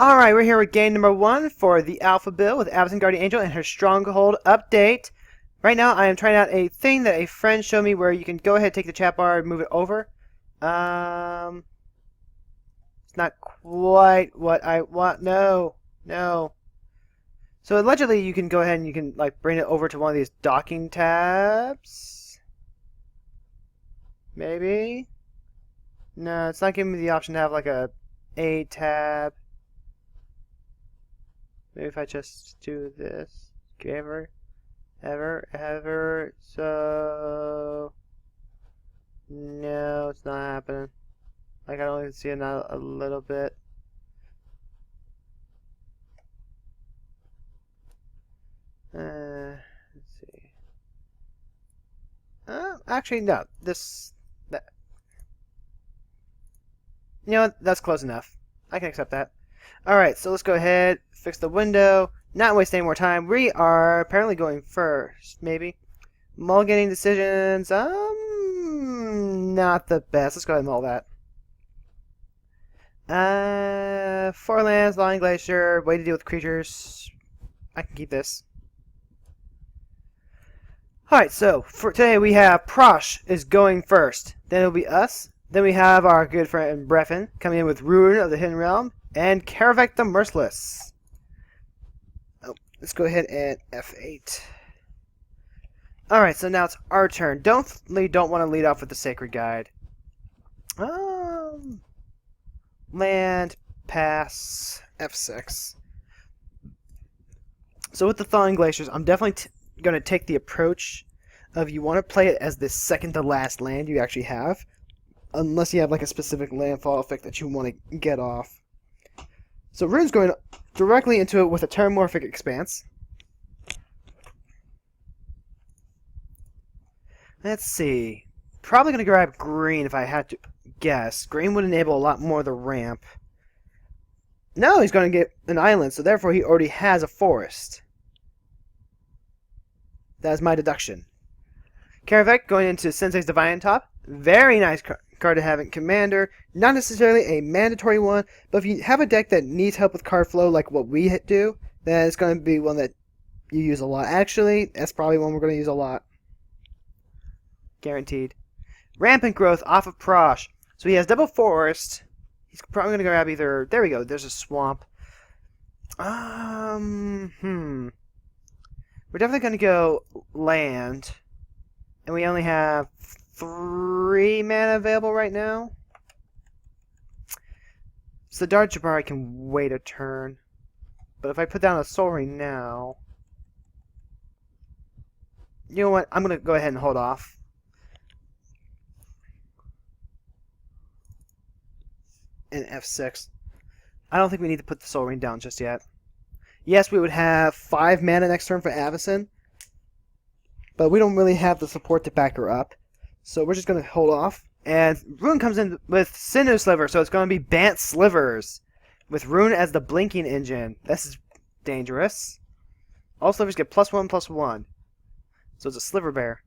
Alright, we're here with game number 1 for the Alpha build with Avacyn Guardian Angel and her Stronghold update. Right now I am trying out a thing that a friend showed me where you can go ahead, take the chat bar, and move it over. It's not quite what I want. No. So allegedly you can go ahead and you can bring it over to one of these docking tabs. Maybe? No, it's not giving me the option to have a tab. Maybe if I just do this. Ever. So no, it's not happening. I can only see it now a little bit. Let's see. Actually, no. That. You know what? That's close enough. I can accept that. Alright, so let's go ahead, fix the window, not waste any more time. We are apparently going first, maybe. Mulliganing decisions, not the best. Let's go ahead and mull that. 4 lands, Lying Glacier, way to deal with creatures. I can keep this. Alright, so for today we have Prosh is going first. Then it'll be us. Then we have our good friend Breffin coming in with Ruin of the Hidden Realm. And Karavek the Merciless. Oh, let's go ahead and F8. Alright, so now it's our turn. Don't want to lead off with the Sacred Guide. Land, pass, F6. So with the Thawing Glaciers, I'm definitely going to take the approach of you want to play it as the second to last land you actually have. Unless you have a specific landfall effect that you want to get off. So Rune's going directly into it with a Terramorphic Expanse. Let's see. Probably going to grab green if I had to guess. Green would enable a lot more of the ramp. No, he's going to get an island, so therefore he already has a forest. That is my deduction. Karavek going into Sensei's Divine Top. Very nice card to have in Commander. Not necessarily a mandatory one, but if you have a deck that needs help with card flow like what we do, then it's going to be one that you use a lot. Actually, that's probably one we're going to use a lot. Guaranteed. Rampant Growth off of Prosh. So he has double forest. He's probably going to grab either... There we go. There's a swamp. We're definitely going to go land. And we only have 3 mana available right now. So Dart Jabari can wait a turn. But if I put down a Soul Ring now... You know what? I'm going to go ahead and hold off. And F6. I don't think we need to put the Soul Ring down just yet. Yes, we would have 5 mana next turn for Avacyn. But we don't really have the support to back her up. So we're just going to hold off. And Rune comes in with Sinew Sliver, so it's going to be Bant Slivers. With Rune as the blinking engine. This is dangerous. All slivers get +1/+1. So it's a Sliver Bear.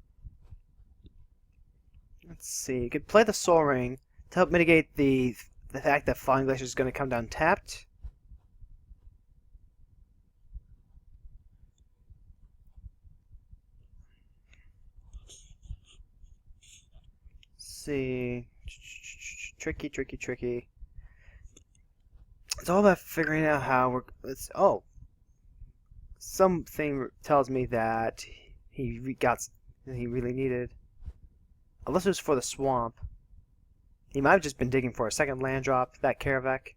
Let's see. You could play the Soul Ring to help mitigate the fact that Falling Glacier is going to come down tapped. See. Tricky. It's all about figuring out how something tells me that he got he really needed. Unless it was for the swamp. He might have just been digging for a second land drop, that Karavek.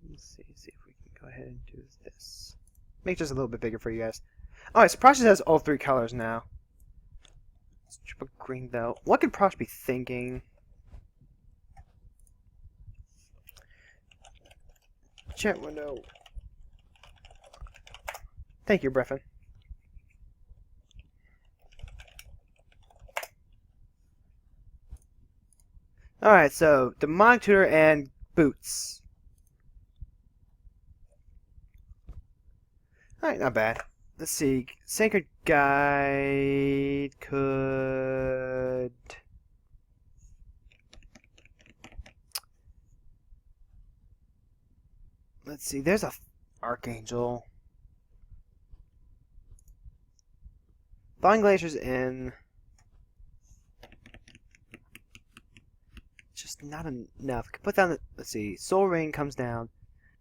Let's see if we can go ahead and do this. Make it just a little bit bigger for you guys. Alright, so Prosh has all 3 colors now. Triple green though. What could Prosh be thinking? Chat window. Thank you, Breffin. Alright, so Demonic Tutor and Boots. Alright, not bad. Let's see. Sacred Guide could... Let's see, there's a Archangel. Thawing Glacier's in. Just not enough. Put down the, let's see, Soul Ring comes down.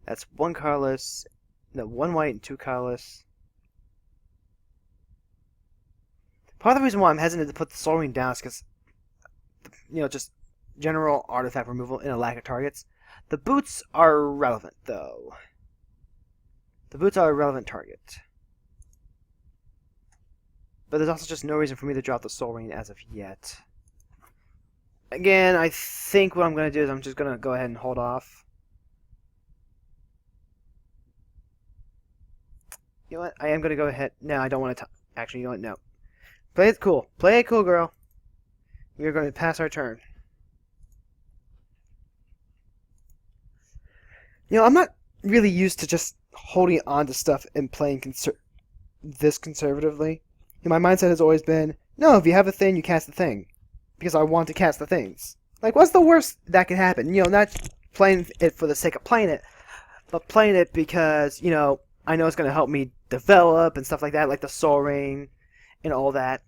That's one colorless. No, one white and two colorless. Part of the reason why I'm hesitant to put the Soul Ring down is because, just general artifact removal in a lack of targets. The boots are relevant, though. The boots are a relevant target. But there's also just no reason for me to drop the Soul Ring as of yet. Again, I think what I'm going to do is I'm just going to go ahead and hold off. You know what? I am going to go ahead. No, I don't want to. Actually, you know what? No. Play it cool. Play it cool, girl. We are going to pass our turn. I'm not really used to just holding on to stuff and playing this conservatively. My mindset has always been, no, if you have a thing, you cast the thing. Because I want to cast the things. Like, what's the worst that could happen? Not playing it for the sake of playing it, but playing it because, I know it's going to help me develop and stuff like that, like the Soul Ring and all that.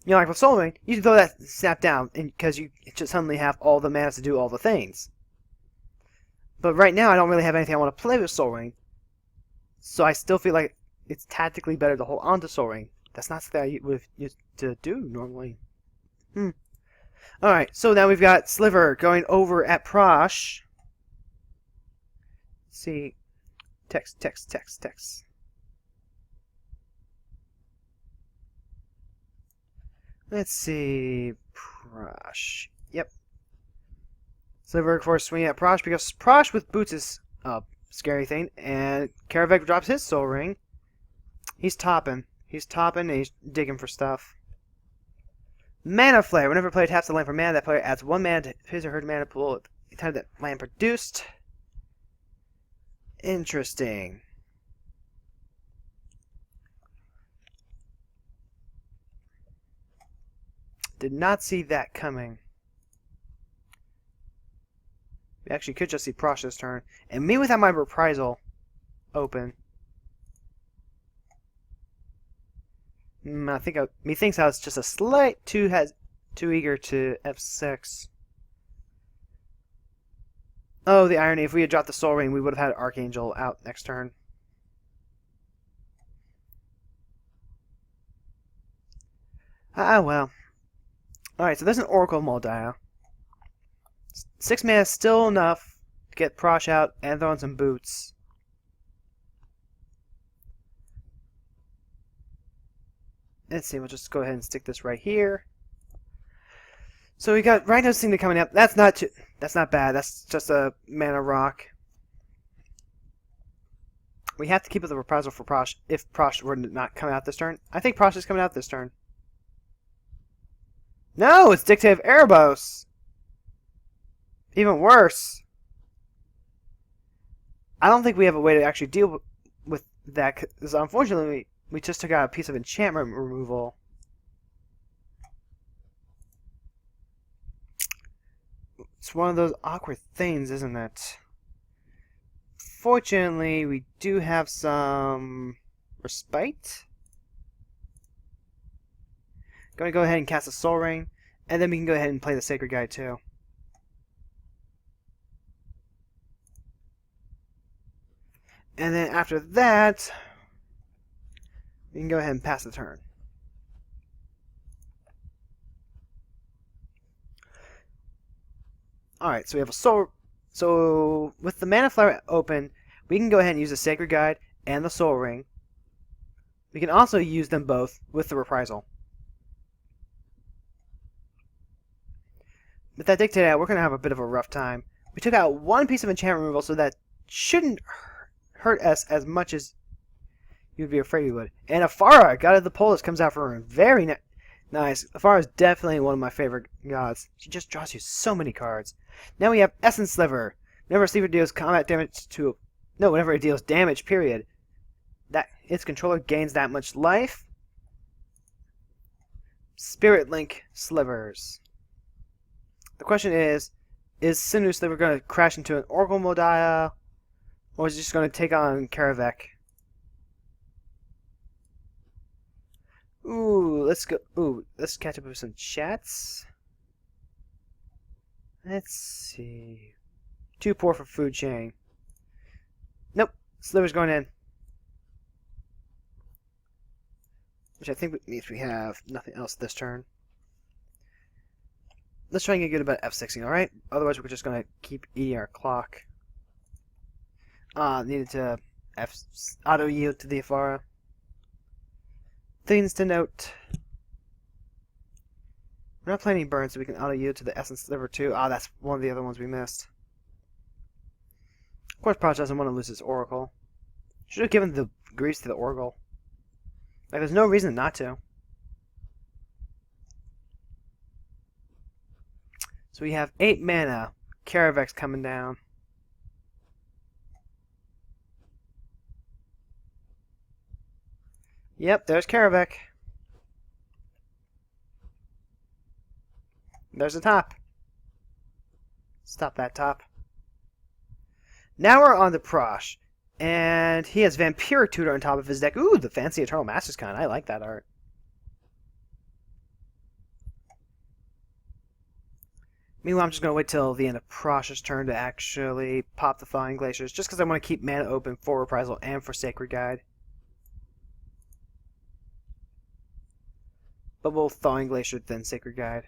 Like with Soul Ring, you can throw that snap down because you just suddenly have all the mana to do all the things. But right now, I don't really have anything I want to play with Soul Ring. So I still feel like it's tactically better to hold on to Soul Ring. That's not something I would used to do normally. Alright, so now we've got Sliver going over at Prosh. Let's see. Text. Let's see. Prosh. Yep. Sliver, of course, swinging at Prosh because Prosh with boots is a scary thing. And Karavek drops his Soul Ring. He's topping. And he's digging for stuff. Mana Flare. Whenever a player taps the land for mana, that player adds 1 mana to his or her mana pool at the time that land produced. Interesting. Did not see that coming. We actually could just see Prosh's turn. And me without my Reprisal open. I think methinks I was just a slight too eager to F6. Oh, the irony! If we had dropped the Soul Ring, we would have had Archangel out next turn. Well. All right, so there's an Oracle Moldiah. 6 mana is still enough to get Prosh out and throw in some boots. Let's see, we'll just go ahead and stick this right here. So we got Rhino's Signet coming up. That's not bad. That's just a mana rock. We have to keep up the Reprisal for Prosh if Prosh were to not come out this turn. I think Prosh is coming out this turn. No, it's Dictate of Erebos. Even worse. I don't think we have a way to actually deal with that because unfortunately we just took out a piece of enchantment removal. It's one of those awkward things, isn't it? Fortunately, we do have some respite. Going to go ahead and cast a Soul Ring, and then we can go ahead and play the Sacred Guide too. And then after that, we can go ahead and pass the turn. Alright, so we have a Soul... So, with the Mana Flower open, we can go ahead and use the Sacred Guide and the Soul Ring. We can also use them both with the Reprisal. With that Dictate out, we're going to have a bit of a rough time. We took out one piece of enchantment removal, so that shouldn't hurt us as much as you'd be afraid we would. And Afara, God of the Polis, comes out for her. Very nice. Afara is definitely one of my favorite gods. She just draws you so many cards. Now we have Essence Sliver. Whenever a Sliver deals combat damage to... No, whenever it deals damage, period. That its controller gains that much life. Spirit Link Slivers. The question is Sinew Sliver going to crash into an Oracle Moldiah? Or is he just going to take on Karavek? Ooh, let's go. Ooh, let's catch up with some chats. Let's see. Too poor for food chain. Nope. Sliver's going in. Which I think means we have nothing else this turn. Let's try and get good about F6ing, alright? Otherwise we're just going to keep eating our clock. Needed to auto-yield to the Afara. Things to note. We're not playing any burns, so we can auto-yield to the Essence Sliver too. That's one of the other ones we missed. Of course, Proj doesn't want to lose his Oracle. Should have given the grease to the Oracle. Like, there's no reason not to. So we have 8 mana. Karavek's coming down. Yep, there's Karavek. There's the top. Stop that top. Now we're on to Prosh. And he has Vampiric Tutor on top of his deck. Ooh, the fancy Eternal Master's Con. I like that art. Meanwhile, I'm just going to wait till the end of Prosh's turn to actually pop the Thawing Glaciers, just because I want to keep mana open for Reprisal and for Sacred Guide. But we'll Thawing Glacier, then Sacred Guide.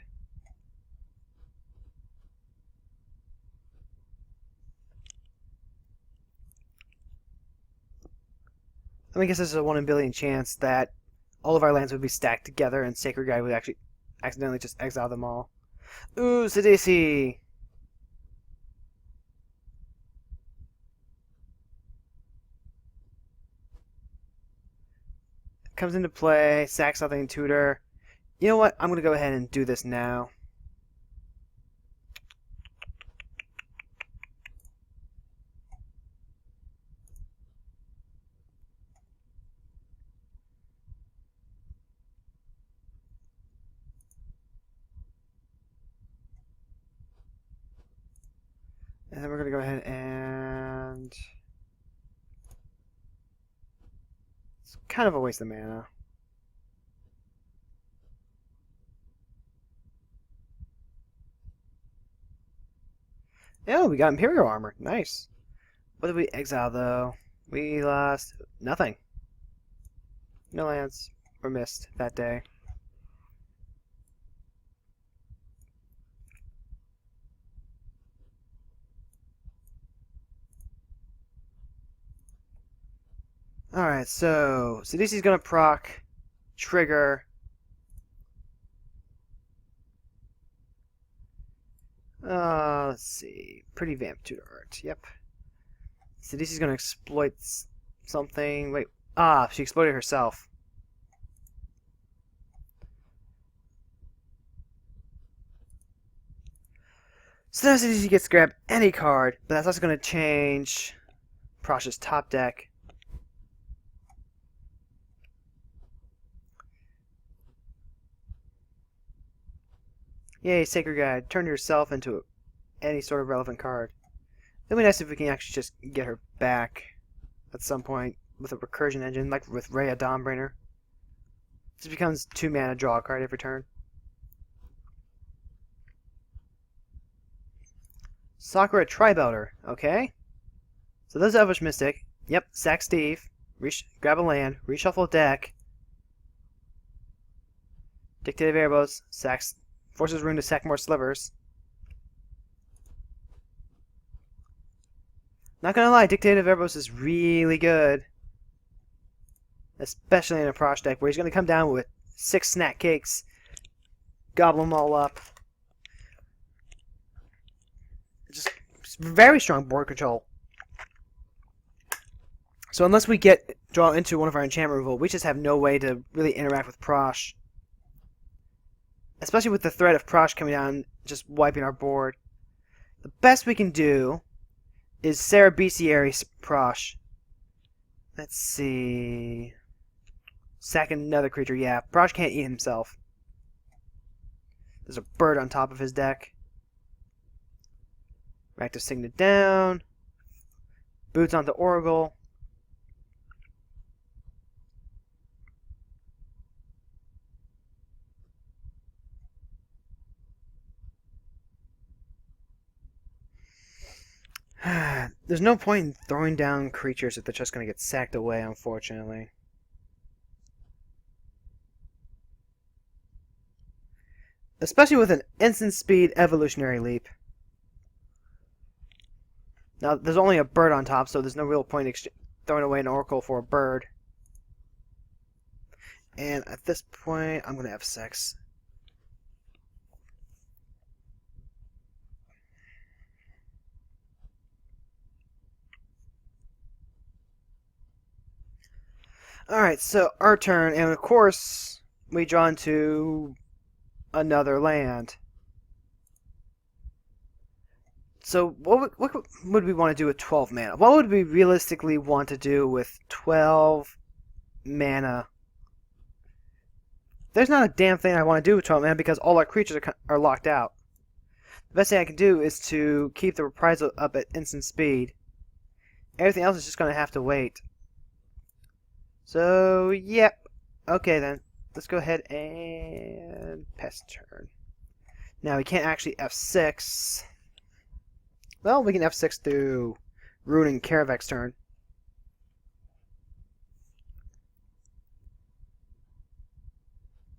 I guess there's a 1 in a billion chance that all of our lands would be stacked together and Sacred Guide would actually accidentally just exile them all. Ooh, Sidisi! Comes into play, sacks something, tutor. You know what? I'm going to go ahead and do this now. And then we're going to go ahead and... It's kind of a waste of mana. Oh, we got Imperial Armor. Nice. What did we exile, though? We lost nothing. No lands were missed that day. Alright, so Sidisi's gonna proc, trigger. Let's see. Pretty Vamp Tutor art. Yep. Sidisi's gonna exploit something. Wait. She exploited herself. So now Sidisi gets to grab any card, but that's also gonna change Prosh's top deck. Yay, Sacred Guide. Turn yourself into any sort of relevant card. It'd be nice if we can actually just get her back at some point with a recursion engine, like with Rhea Dawnbringer. This becomes 2 mana, draw a card every turn. Sakura Tribelter. Okay. So there's Elvish Mystic. Yep, sack Steve. Grab a land. Reshuffle deck. Dictative Erebos. Sacks. Forces Rune to sack more slivers. Not gonna lie, Dictative Erebos is really good. Especially in a Prosh deck where he's gonna come down with 6 snack cakes. Gobble them all up. Just very strong board control. So unless we draw into one of our enchantment removal, we just have no way to really interact with Prosh. Especially with the threat of Prosh coming down, just wiping our board. The best we can do is Sarah Bestiary Prosh. Let's see. Sack another creature. Yeah, Prosh can't eat himself. There's a bird on top of his deck. Reactive Signet down. Boots onto Oracle. There's no point in throwing down creatures if they're just going to get sacked away, unfortunately. Especially with an instant speed evolutionary leap. Now, there's only a bird on top, so there's no real point in throwing away an Oracle for a bird. And at this point, I'm going to have sex. Alright, so our turn, and of course, we draw into another land. So what would we want to do with 12 mana? What would we realistically want to do with 12 mana? There's not a damn thing I want to do with 12 mana because all our creatures are locked out. The best thing I can do is to keep the Reprisal up at instant speed. Everything else is just going to have to wait. So, yep. Okay then. Let's go ahead and pass turn. Now we can't actually F6. Well, we can F6 through ruining Karavek's turn.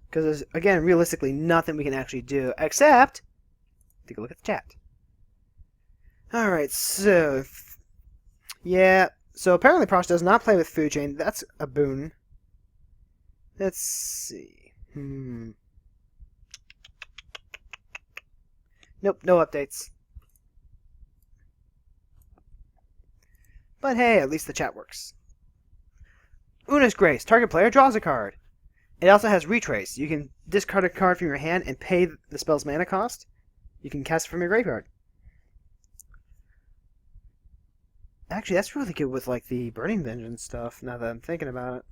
Because there's, again, realistically nothing we can actually do, except take a look at the chat. Alright, so... yeah, so apparently Prosh does not play with Food Chain. That's a boon. Let's see. Nope, no updates. But hey, at least the chat works. Una's Grace. Target player draws a card. It also has Retrace. You can discard a card from your hand and pay the spell's mana cost. You can cast it from your graveyard. Actually, that's really good with like the Burning Vengeance stuff, now that I'm thinking about it.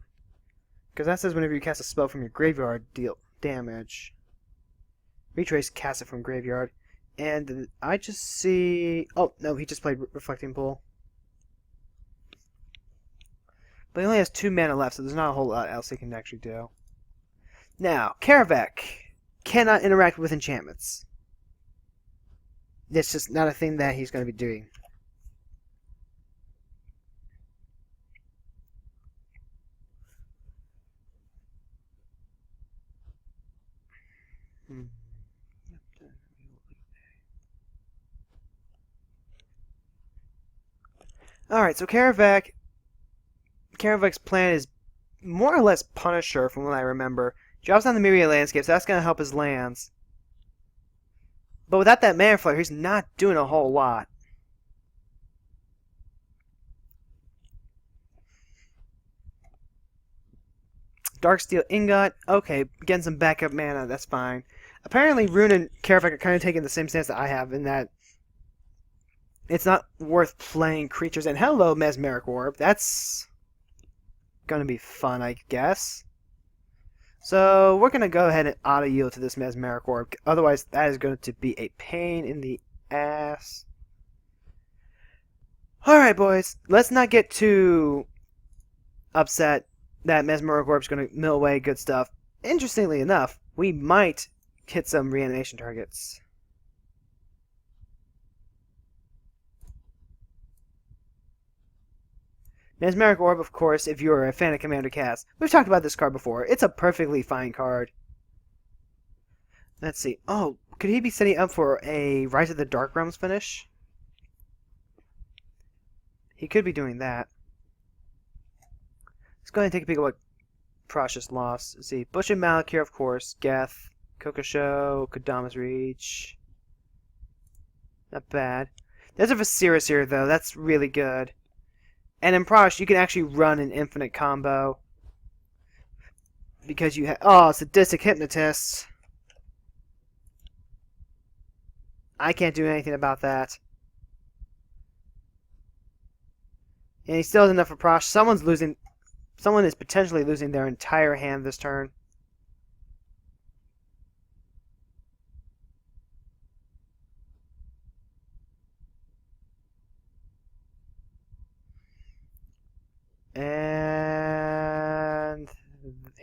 Because that says whenever you cast a spell from your graveyard, deal damage. Retrace casts it from graveyard. And I just see... oh, no, he just played Reflecting Pool. But he only has 2 mana left, so there's not a whole lot else he can actually do. Now, Karavek cannot interact with enchantments. That's just not a thing that he's going to be doing. Alright, so Karavek's plan is more or less Punisher, from what I remember. Drops down the Myriad Landscapes, that's going to help his lands. But without that Mana Flare, he's not doing a whole lot. Darksteel Ingot, okay, getting some backup mana, that's fine. Apparently, Rune and Karavek are kind of taking the same stance that I have, in that it's not worth playing creatures. And hello, Mesmeric Orb, that's gonna be fun, I guess. So, we're gonna go ahead and auto-yield to this Mesmeric Orb, otherwise that is going to be a pain in the ass. Alright, boys, let's not get too upset that Mesmeric Orb's going to mill away good stuff. Interestingly enough, we might hit some reanimation targets. Mesmeric Orb, of course, if you're a fan of CommanderCast. We've talked about this card before. It's a perfectly fine card. Let's see. Oh, could he be setting up for a Rise of the Dark Realms finish? He could be doing that. Let's go ahead and take a peek at what Prosh just lost. Let's see. Bush and Malakir, of course. Geth, Kokosho, Kodama's Reach. Not bad. There's a Viserys here, though. That's really good. And in Prosh, you can actually run an infinite combo. Because you have... oh, Sadistic Hypnotist. I can't do anything about that. And he still has enough for Prosh. Someone is potentially losing their entire hand this turn.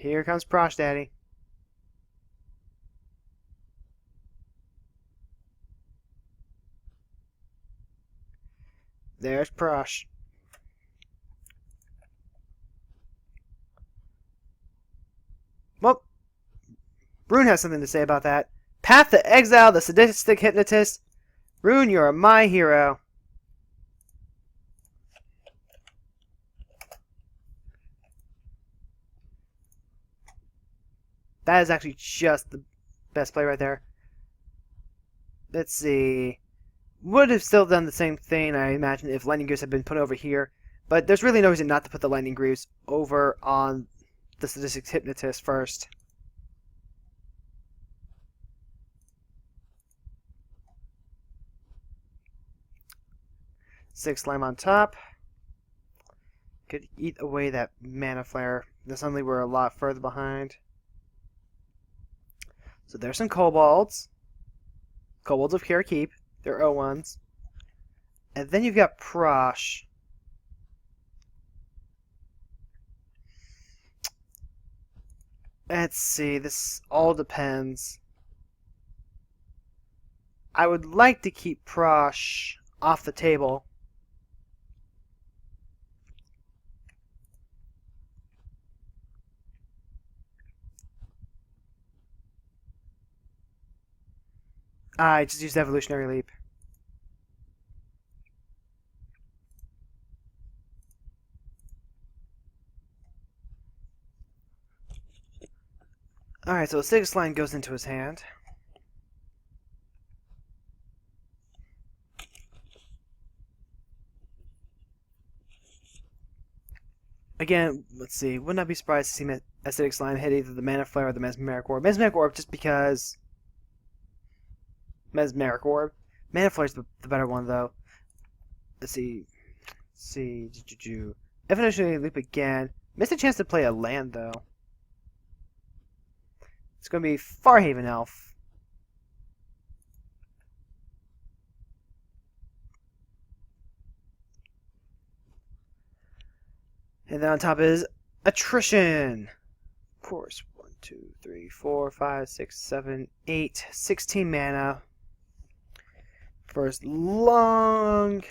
Here comes Prosh Daddy. There's Prosh. Well, Rune has something to say about that. Path to Exile, the sadistic hypnotist. Rune, you're my hero. That is actually just the best play right there. Let's see. Would have still done the same thing, I imagine, if Lightning Greaves had been put over here. But there's really no reason not to put the Lightning Greaves over on the Sadistic Hypnotist first. Six Slime on top. Could eat away that Mana Flare. Then suddenly we're a lot further behind. So there's some Kobolds. Kobolds of Care Keep. They're O1s. And then you've got Prosh. Let's see, this all depends. I would like to keep Prosh off the table. I just used Evolutionary Leap. Alright, so a Six Line goes into his hand. Again, let's see. Would not be surprised to see Acidic Slime hit either the Mana Flare or the Mesmeric Orb. Mesmeric Orb just because... Mesmeric Orb. Mana Flare's the better one, though. Let's see. Evolutionary Leap again. Missed a chance to play a land, though. It's going to be Farhaven Elf. And then on top is Attrition. Of course. 1, 2, 3, 4, 5, 6, 7, 8. 16 mana. First long.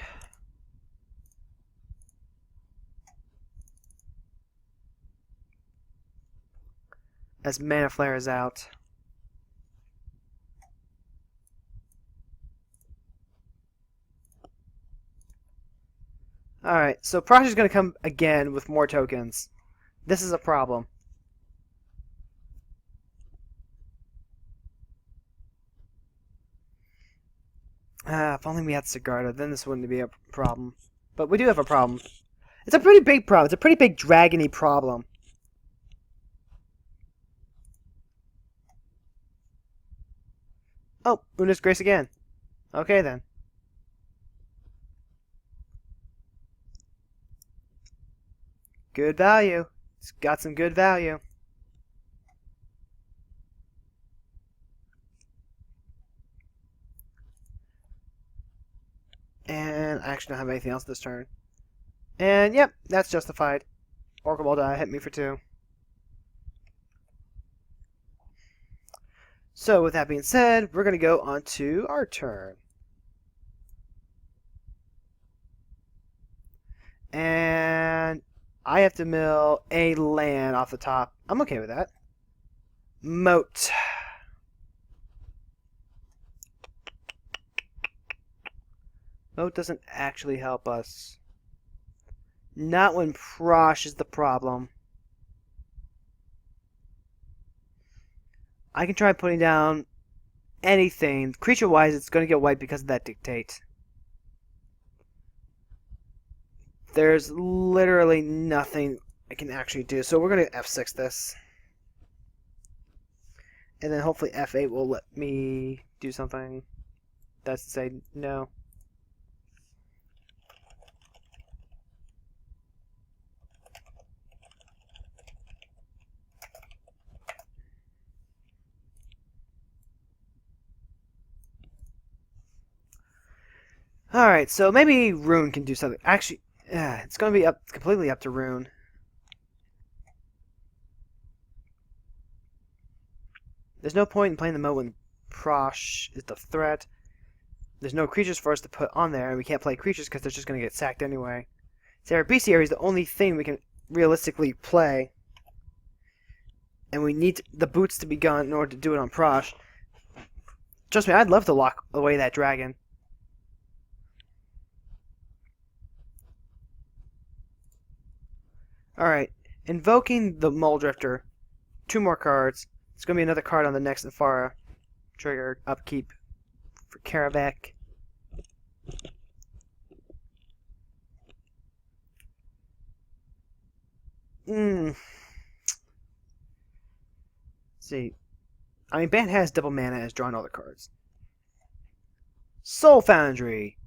As Mana Flare is out. Alright, so Prosh is going to come again with more tokens. This is a problem. If only we had Sigarda, then this wouldn't be a problem. But we do have a problem. It's a pretty big problem. It's a pretty big dragon-y problem. Oh, Una's Grace again. Okay, then. Good value. It's got some good value. And I actually don't have anything else this turn. And, yep, that's justified. Oracle Ball die, hit me for 2. So, with that being said, we're going to go on to our turn. And I have to mill a land off the top. I'm okay with that. Moat. Moat doesn't actually help us. Not when Prosh is the problem. I can try putting down anything. Creature-wise, it's going to get wiped because of that Dictate. There's literally nothing I can actually do. So we're going to F6 this. And then hopefully F8 will let me do something. That's to say no. Alright, so maybe Rune can do something. Actually, it's going to be completely up to Rune. There's no point in playing the mode when Prosh is the threat. There's no creatures for us to put on there, and we can't play creatures because they're just going to get sacked anyway. So our bestiary is the only thing we can realistically play. And we need the boots to be gone in order to do it on Prosh. Trust me, I'd love to lock away that dragon. Alright, invoking the Mole Drifter. 2 more cards. It's going to be another card on the next Infara. Trigger, upkeep for Karavak. See. I mean, Ban has double mana and has drawn all the cards. Soul Foundry.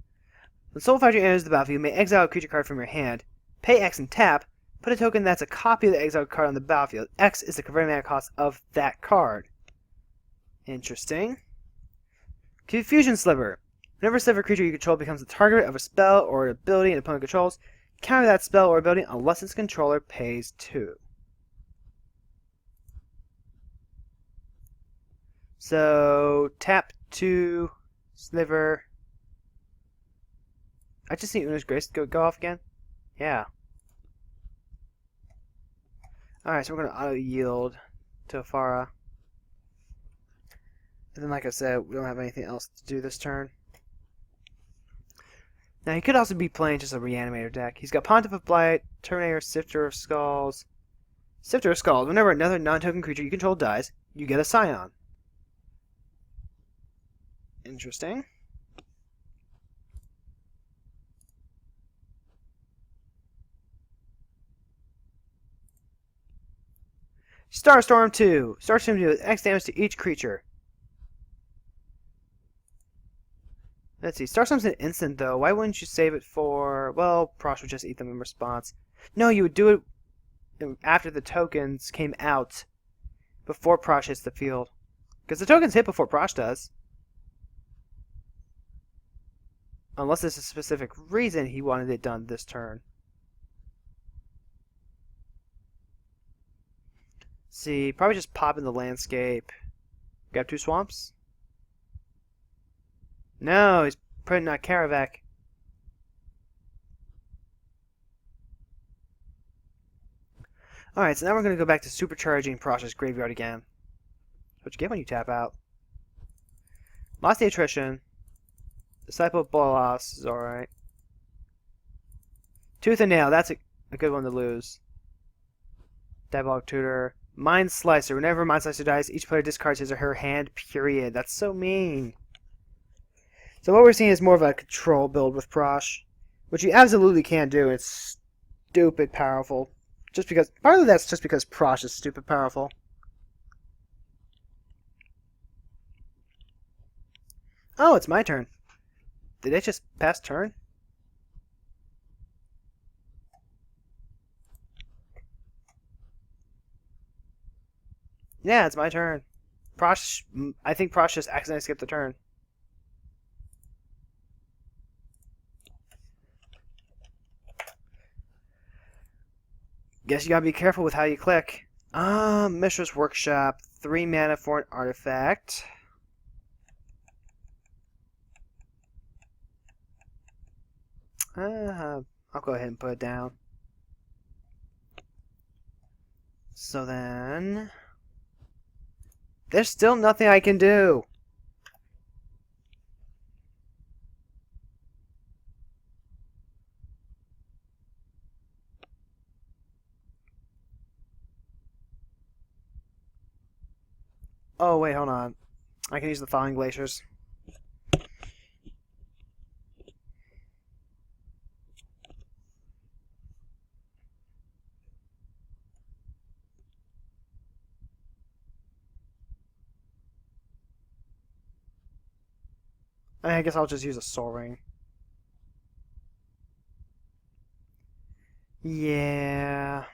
When Soul Foundry enters the battlefield, you may exile a creature card from your hand. Pay X and tap. Put a token that's a copy of the exiled card on the battlefield. X is the converted mana cost of that card. Interesting. Confusion Sliver. Whenever a sliver creature you control becomes the target of a spell or an ability an opponent controls, counter that spell or ability unless its controller pays 2. So, tap 2, Sliver. I just see Una's Grace go off again? Yeah. Alright, so we're going to auto-yield to Afara. And then, like I said, we don't have anything else to do this turn. Now, he could also be playing just a Reanimator deck. He's got Pontiff of Blight, Terminator, Sifter of Skulls. Sifter of Skulls. Whenever another non-token creature you control dies, you get a Scion. Interesting. Starstorm 2. Starstorm 2 with X damage to each creature. Let's see. Starstorm's an instant, though. Why wouldn't you save it for... Well, Prosh would just eat them in response. No, you would do it after the tokens came out. Before Prosh hits the field. Because the tokens hit before Prosh does. Unless there's a specific reason he wanted it done this turn. See, probably just pop in the landscape. Grab 2 swamps? No, he's putting out Karavak. Alright, so now we're going to go back to supercharging Prosh's graveyard again. What you get when you tap out. Lost the Attrition. Disciple of Bolas is alright. Tooth and Nail, that's a good one to lose. Diabolic Tutor. Mind Slicer. Whenever Mind Slicer dies, each player discards his or her hand, period. That's so mean. So what we're seeing is more of a control build with Prosh, which you absolutely can do. It's stupid powerful. Just because, partly that's just because Prosh is stupid powerful. Oh, it's my turn. Did it just pass turn? Yeah, it's my turn. Prosh, I think Prosh just accidentally skipped the turn. Guess you gotta be careful with how you click. Mishra's Workshop. 3 mana for an artifact. I'll go ahead and put it down. So then... There's still nothing I can do. Oh, wait, hold on. I can use the Thawing Glaciers. I guess I'll just use a Soul Ring. Yeah.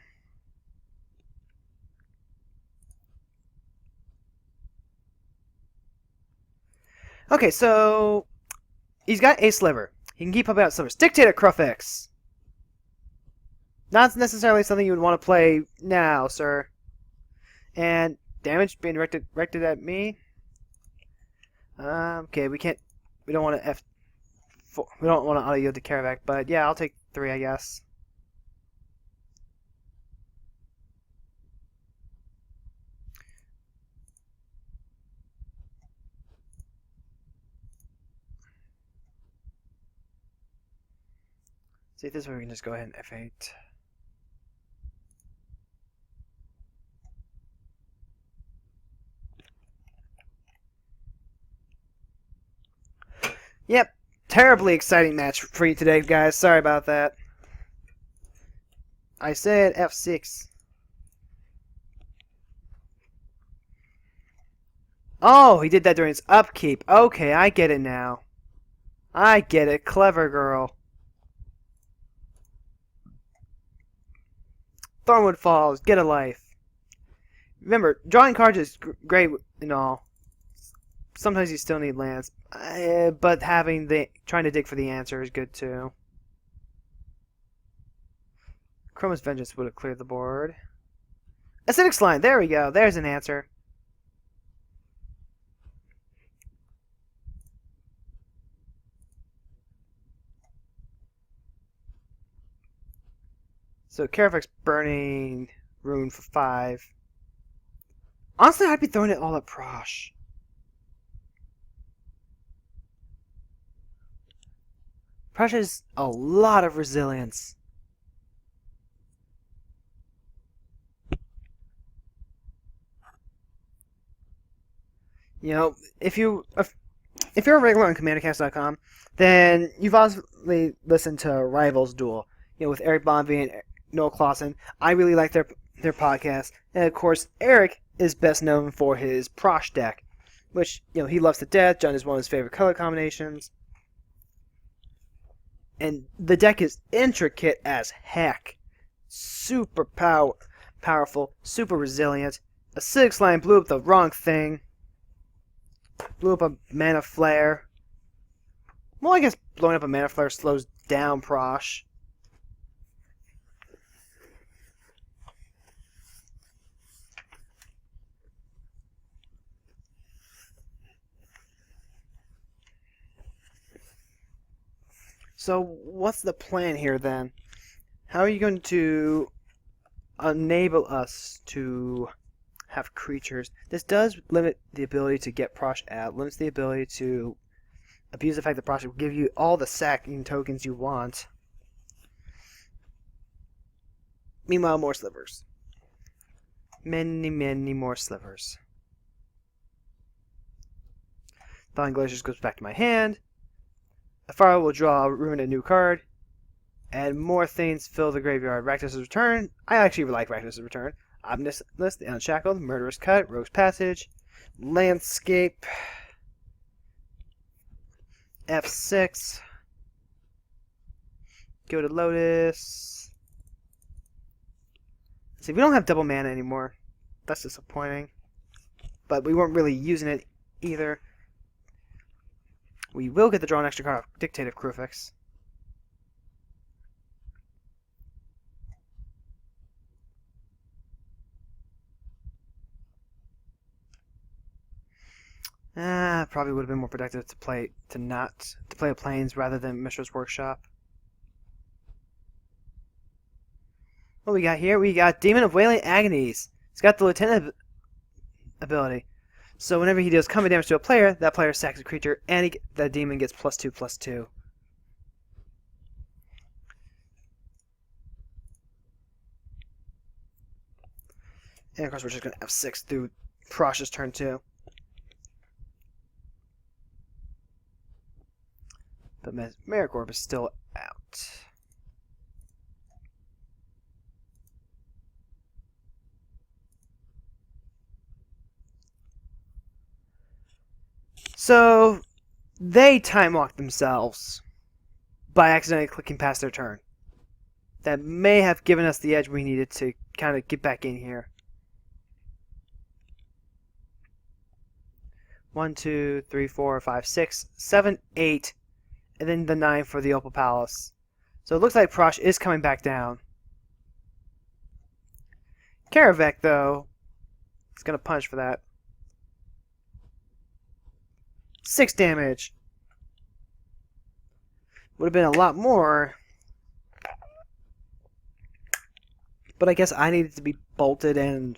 Okay, so he's got a sliver. He can keep pumping out slivers. Dictator Crufix. Not necessarily something you would want to play now, sir. And damage being directed at me. Okay, we can't. We don't want to F4. We don't want to auto yield to Caravac, but yeah, I'll take 3, I guess. See, if this way we can just go ahead and F8. Yep, terribly exciting match for you today, guys. Sorry about that. I said F6. Oh, he did that during his upkeep. Okay, I get it now. I get it. Clever girl. Thornwood Falls. Get a life. Remember, drawing cards is great and all. Sometimes you still need lands, but trying to dig for the answer is good too. Chroma's Vengeance would have cleared the board. Acidic Slime, there we go. There's an answer. So Caravac's burning Rune for 5. Honestly, I'd be throwing it all at Prosh. Prosh has a lot of resilience. You know, if you're a regular on CommanderCast.com, then you've obviously listened to Rivals Duel. You know, with Eric Bonvy and Noel Clausen. I really like their podcast, and of course, Eric is best known for his Prosh deck, which he loves to death. John is one of his favorite color combinations, and the deck is intricate as heck, super powerful, super resilient. Acidic Slime blew up the wrong thing. Blew up a Mana Flare. Well, I guess blowing up a Mana Flare slows down Prosh. So, what's the plan here then? How are you going to enable us to have creatures? This does limit the ability to get Prosh out, limits the ability to abuse the fact that Prosh will give you all the sacking tokens you want. Meanwhile, more slivers. Many, many more slivers. Thawing Glaciers goes back to my hand. The fire will draw, ruin a new card, and more things fill the graveyard. Rakdos' Return. I actually like Rakdos' Return. Omniscient, The Unshackled, Murderous Cut, Rogue's Passage, Landscape, F6, go to Lotus. See, we don't have double mana anymore. That's disappointing. But we weren't really using it either. We will get to draw an extra card off Dictate of Krufix. Probably would have been more productive to play a Plains rather than Mishra's Workshop. What we got here? We got Demon of Wailing Agonies. It's got the Lieutenant ability. So whenever he deals combat damage to a player, that player sacks a creature, and that demon gets +2/+2. And of course, we're just going to F6 through Prosh's turn 2. But Maricorp is still out. So, they time walked themselves by accidentally clicking past their turn. That may have given us the edge we needed to kind of get back in here. 1, 2, 3, 4, 5, 6, 7, 8, and then the 9 for the Opal Palace. So it looks like Prosh is coming back down. Caravac, though, It's gonna punish for that. 6 damage. Would have been a lot more. But I guess I needed to be bolted and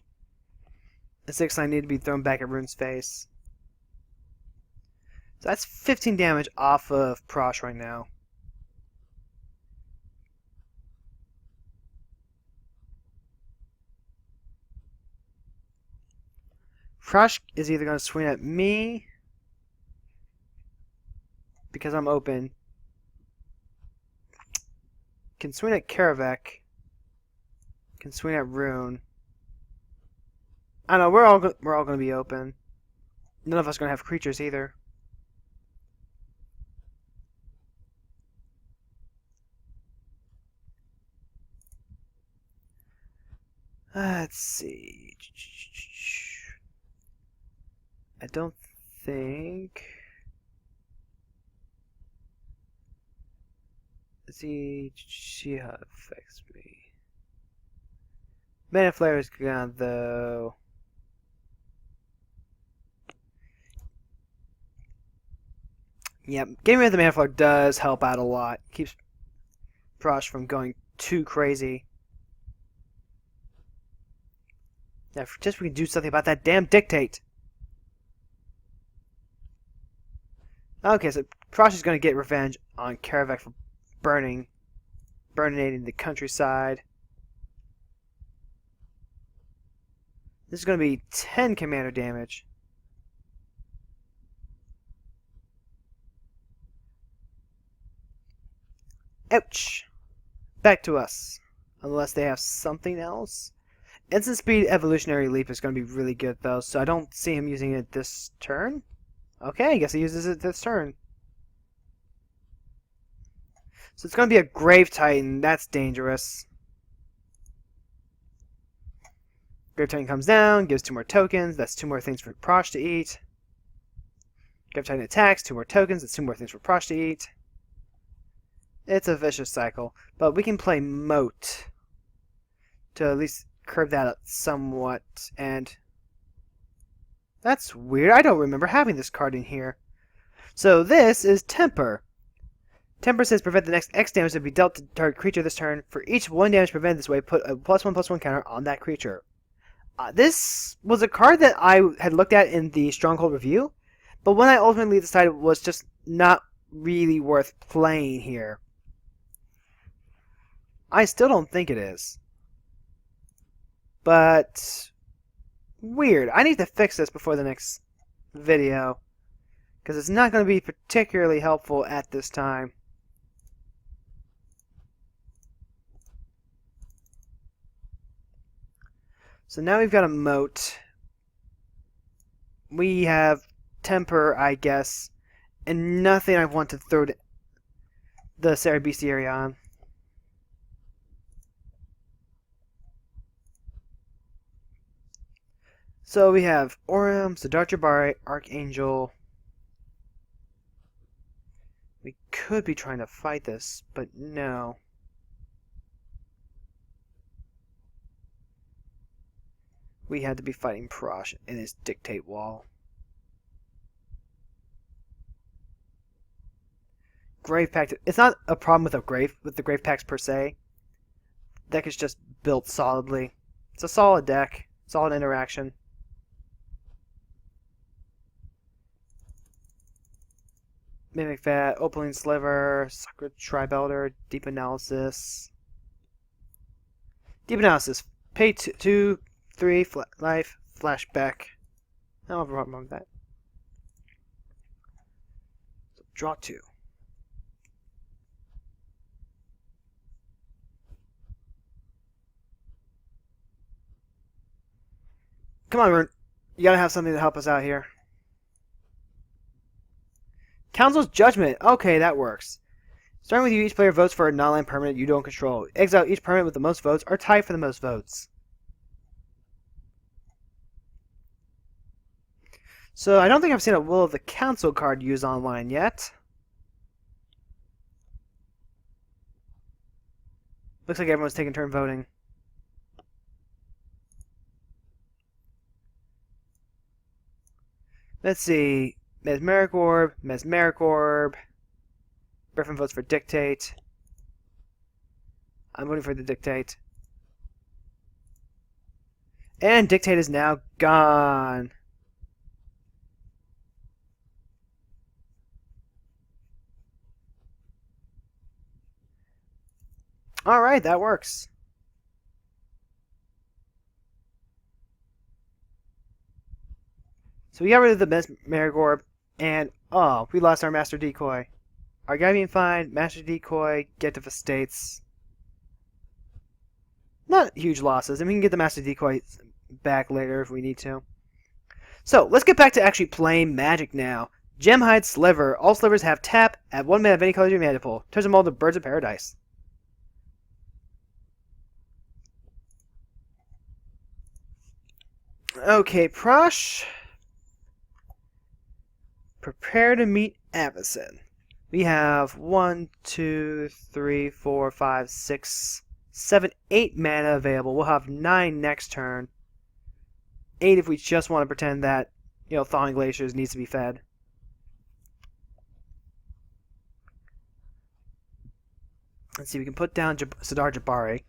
the 6 I needed to be thrown back at Rune's face. So that's 15 damage off of Prosh right now. Prosh is either going to swing at me because I'm open. Can swing at Karavek. Can swing at Rune. I know we're all going to be open. None of us are going to have creatures either. Let's see. I don't think. Let's see how it affects me. Mana Flare is gone though. Yep, getting rid of the Mana Flare does help out a lot. Keeps Prosh from going too crazy. Yeah, if just we can do something about that damn dictate. Okay, so Prosh is going to get revenge on Karavek for burninating the countryside. This is going to be 10 commander damage. Ouch! Back to us. Unless they have something else. Instant Speed Evolutionary Leap is going to be really good, though, so I don't see him using it this turn. Okay, I guess he uses it this turn. So it's going to be a Grave Titan. That's dangerous. Grave Titan comes down, gives 2 more tokens. That's 2 more things for Prosh to eat. Grave Titan attacks, 2 more tokens. That's 2 more things for Prosh to eat. It's a vicious cycle. But we can play Moat to at least curb that up somewhat. And that's weird. I don't remember having this card in here. So this is Temper. Temper says prevent the next X damage to be dealt to target creature this turn. For each 1 damage prevented this way, put a +1/+1 counter on that creature. This was a card that I had looked at in the Stronghold review, but when I ultimately decided it was just not really worth playing here. I still don't think it is. But weird. I need to fix this before the next video, because it's not going to be particularly helpful at this time. So now we've got a Moat. We have Temper, I guess, and nothing I want to throw the Sarabestiary on. So we have Aurum, Siddharth Jabari, Archangel. We could be trying to fight this, but no. We had to be fighting Prosh in his dictate wall. Grave Pact. It's not a problem with the Grave Pacts per se. The deck is just built solidly. It's a solid deck. Solid interaction. Mimic Vat, Opaline Sliver, Sacred Tribe Elder, Deep Analysis. Deep Analysis. Pay 2, 3, life, flashback. I don't have a problem with that. So draw 2. Come on, Rune. You gotta have something to help us out here. Council's Judgment. Okay, that works. Starting with you, each player votes for a non-land permanent you don't control. Exile each permanent with the most votes or tie for the most votes. So I don't think I've seen a Will of the Council card used online yet. Looks like everyone's taking turn voting. Let's see. Mesmeric Orb, Mesmeric Orb. Griffin votes for Dictate. I'm voting for the Dictate. And Dictate is now gone. Alright, that works. So we got rid of the Mesmeric Orb, and oh, we lost our Master Decoy. Our guy being fine, Master Decoy, get to the States. Not huge losses, and we can get the Master Decoy back later if we need to. So, let's get back to actually playing Magic now. Gemhide Sliver. All slivers have tap, add 1 mana of any color to your mana pool. Turns them all to Birds of Paradise. Okay, Prosh. Prepare to meet Avacyn. We have 1, 2, 3, 4, 5, 6, 7, 8 mana available. We'll have 9 next turn. 8 if we just want to pretend that, Thawing Glaciers needs to be fed. Let's see, we can put down Sidar Jabari.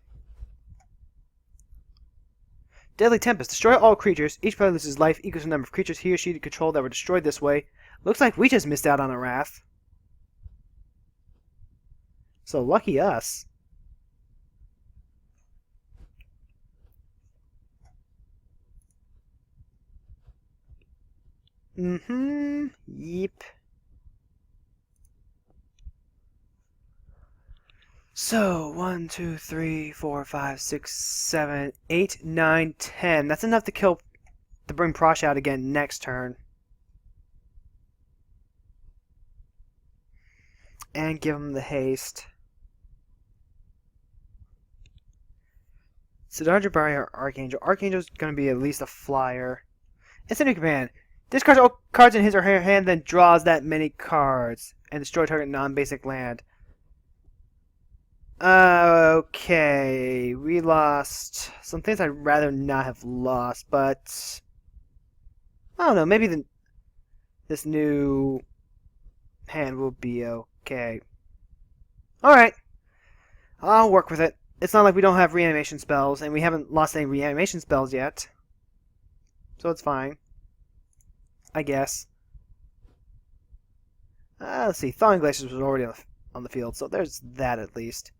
Deadly Tempest. Destroy all creatures. Each player loses life equals to the number of creatures he or she controlled that were destroyed this way. Looks like we just missed out on a Wrath. So lucky us. Yep. So, 1, 2, 3, 4, 5, 6, 7, 8, 9, 10. That's enough to bring Prosh out again next turn. And give him the haste. Sidar Jabari or Archangel. Archangel's going to be at least a flyer. Instant new command. Discards all cards in his or her hand, then draws that many cards. And destroy target non-basic land. Okay, we lost some things I'd rather not have lost, but I don't know, maybe this new hand will be okay. Alright, I'll work with it. It's not like we don't have reanimation spells, and we haven't lost any reanimation spells yet. So it's fine. I guess. Let's see, Thawing Glaciers was already on the field, so there's that at least.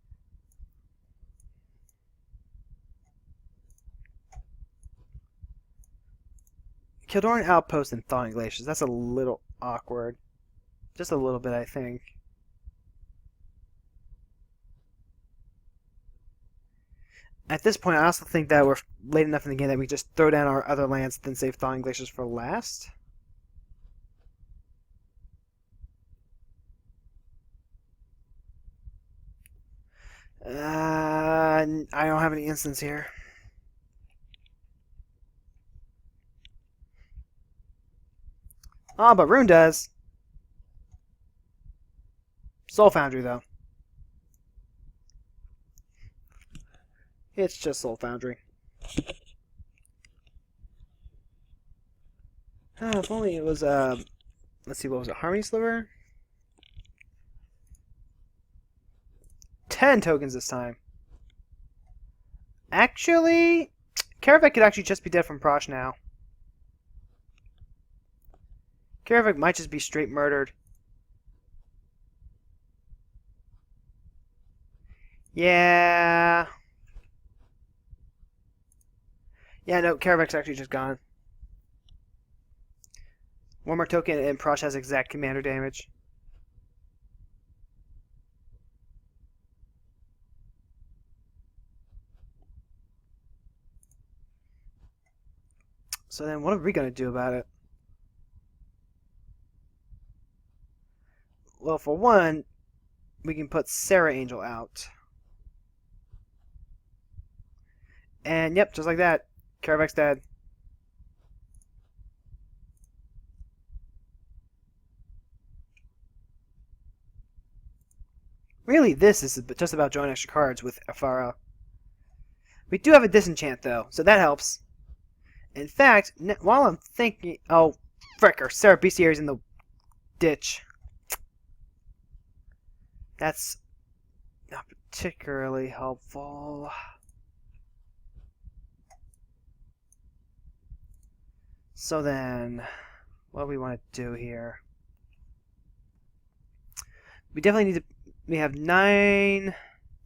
Kildoran Outpost and Thawing Glaciers. That's a little awkward. Just a little bit, I think. At this point, I also think that we're late enough in the game that we just throw down our other lands and then save Thawing Glaciers for last. I don't have any instants here. Oh, but Rune does. Soul Foundry, though. It's just Soul Foundry. If only it was, let's see, what was it? Harmony Sliver? 10 tokens this time. Actually, Karavik could actually just be dead from Prosh now. Karavik might just be straight murdered. Yeah. Yeah, no, Karavik's actually just gone. One more token and Prosh has exact commander damage. So then what are we going to do about it? Well, for one, we can put Sarah Angel out. And yep, just like that, Karavik's dead. Really, this is just about drawing extra cards with Afara. We do have a disenchant, though, so that helps. In fact, while I'm thinking... Oh, Frick, our Sarah Bestiary's in the ditch. That's not particularly helpful. So then, what do we want to do here? We definitely need to... We have 9...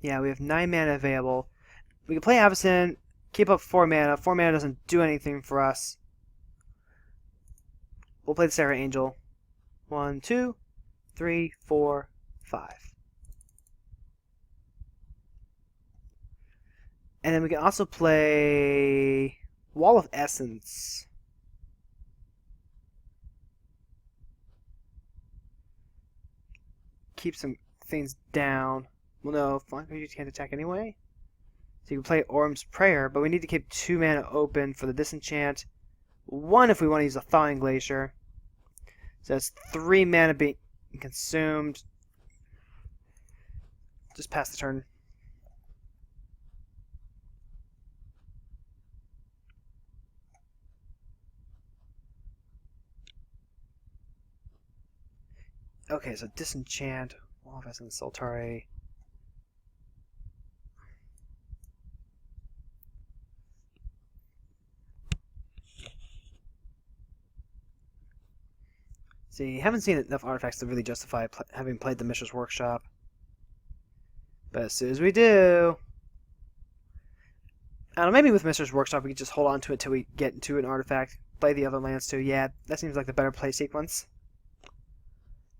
Yeah, we have 9 mana available. We can play Avacyn, keep up 4 mana. 4 mana doesn't do anything for us. We'll play the Sarah Angel. 1, 2, 3, 4, 5. And then we can also play Wall of Essence. Keep some things down. Well, no, flying creatures can't attack anyway. So you can play Orm's Prayer, but we need to keep 2 mana open for the disenchant. 1 if we want to use a Thawing Glacier. So that's 3 mana being consumed. Just pass the turn. Okay, so disenchant, Wall of Essence, Soltari. See, haven't seen enough artifacts to really justify having played the Mishra's Workshop. But as soon as we do... I don't know, maybe with Mishra's Workshop we can just hold on to it till we get into an artifact. Play the other lands too. Yeah, that seems like the better play sequence.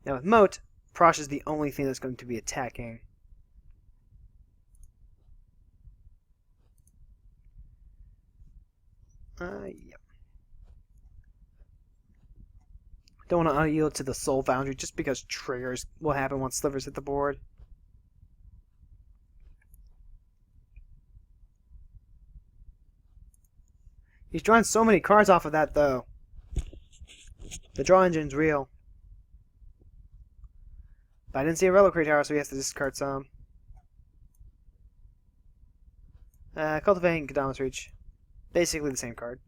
Now with Moat, Prosh is the only thing that's going to be attacking. Yep. Don't want to unyield to the Soul Foundry just because triggers will happen once Slivers hit the board. He's drawing so many cards off of that, though. The draw engine's real. But I didn't see a Reliquary Tower, so he has to discard some. Cultivating Kadamas Reach. Basically the same card.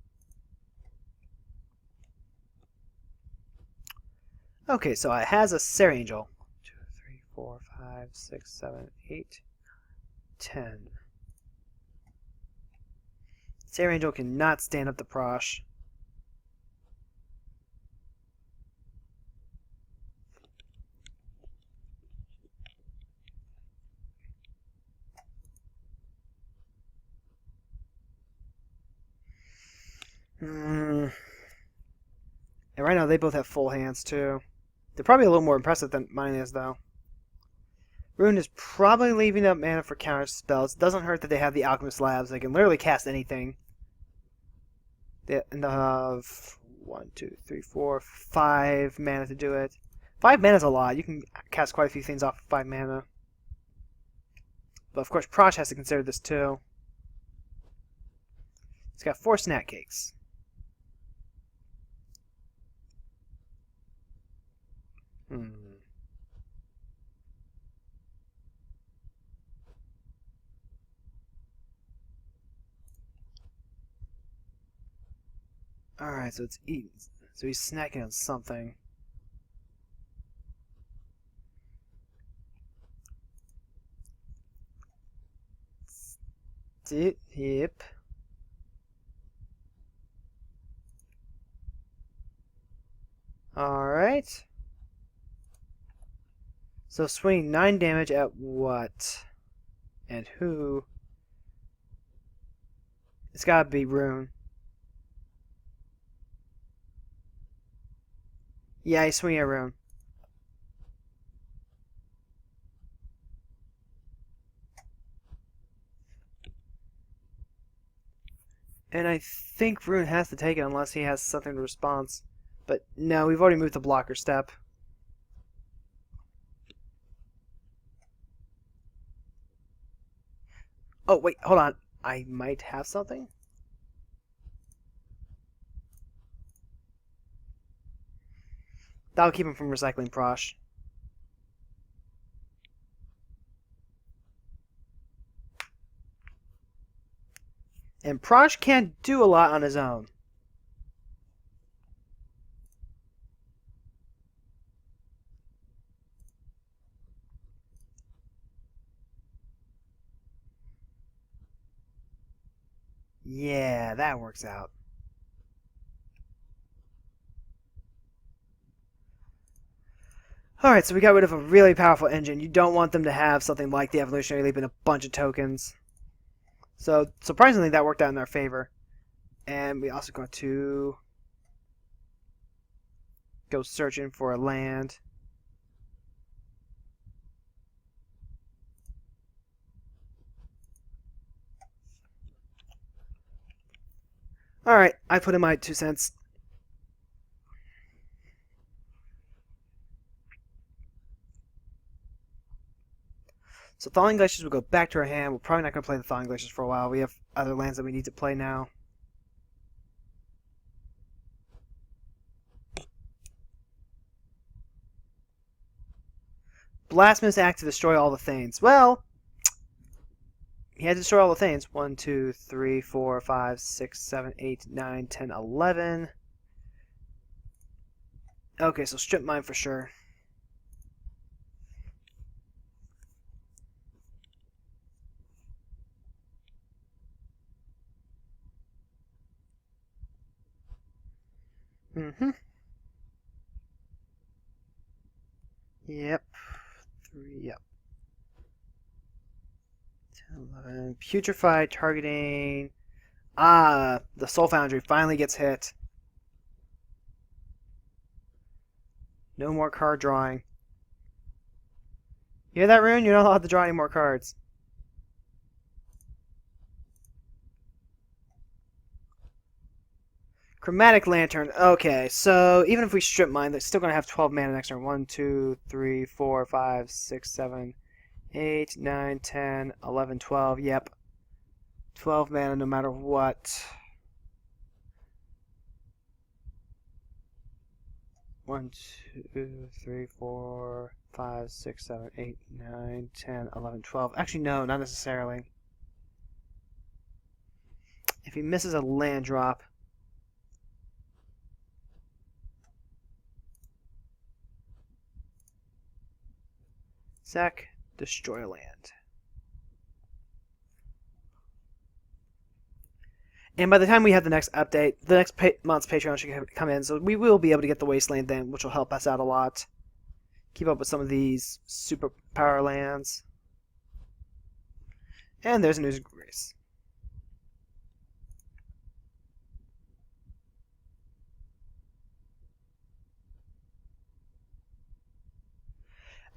Okay, so it has a Sarah Angel. 2, 3, 4, 5, 6, 7, 8, 10. Sarah Angel cannot stand up to Prosh. And right now they both have full hands too. They're probably a little more impressive than mine is, though. Rune is probably leaving up mana for counter spells. It doesn't hurt that they have the Alchemist Labs. They can literally cast anything. They have 1, 2, 3, 4, 5 mana to do it. 5 mana is a lot. You can cast quite a few things off of 5 mana. But of course, Prosh has to consider this too. He's got 4 snack cakes. Alright, so it's eating. So he's snacking on something. Yep. Alright. So swinging 9 damage at what? And who? It's gotta be Rune. Yeah, he's swinging at Rune. And I think Rune has to take it unless he has something to response. But no, we've already moved the blocker step. Oh, wait, hold on. I might have something? That'll keep him from recycling Prosh. And Prosh can't do a lot on his own. Yeah, that works out. Alright, so we got rid of a really powerful engine. You don't want them to have something like the Evolutionary Leap and a bunch of tokens. So, surprisingly, that worked out in our favor. And we also got to go searching for a land. Alright, I put in my 2 cents. So Thawing Glaciers will go back to our hand. We're probably not going to play the Thawing Glaciers for a while. We have other lands that we need to play now. Blasphemous Act to destroy all the Thanes. Well, he had to destroy all the Thanes. 1, 2, 3, 4, 5, 6, 7, 8, 9, 10, 11. Okay, so strip mine for sure. Mm-hmm. Yep. 3, yep. 10, 11. Putrefied targeting. Ah, the Soul Foundry finally gets hit. No more card drawing. You hear that, Rune? You're not allowed to draw any more cards. Chromatic Lantern. Okay, so even if we strip mine, they're still going to have 12 mana next turn. 1, 2, 3, 4, 5, 6, 7, 8, 9, 10, 11, 12. Yep. 12 mana no matter what. 1, 2, 3, 4, 5, 6, 7, 8, 9, 10, 11, 12. Actually, no, not necessarily. If he misses a land drop, sack, destroy a land. And by the time we have the next update, the next month's Patreon should come in, so we will be able to get the Wasteland then, which will help us out a lot. Keep up with some of these super power lands. And there's News of Grace.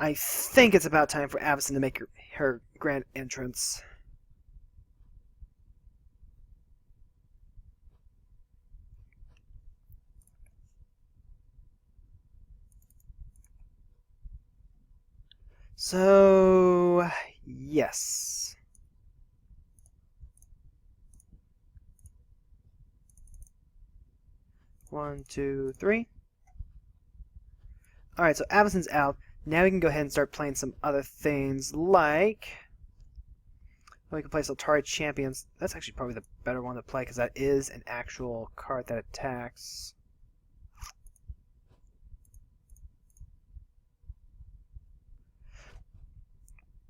I think it's about time for Avacyn to make her grand entrance. So, yes. One, two, three. Alright, so Avacyn's out. Now we can go ahead and start playing some other things like... Well, we can play Sultari Champions. That's actually probably the better one to play because that is an actual card that attacks.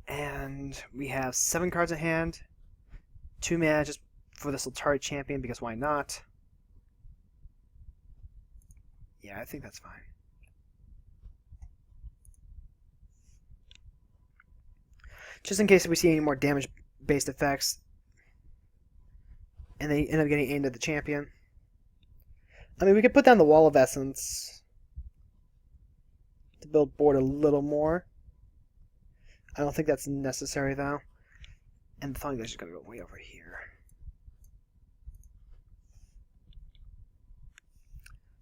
And we have 7 cards in hand. 2 mana just for the Sultari Champion because why not? Yeah, I think that's fine. Just in case we see any more damage-based effects. And they end up getting aimed at the champion. I mean, we could put down the Wall of Essence to build board a little more. I don't think that's necessary, though. And the Thawing Glacier is going to go way over here.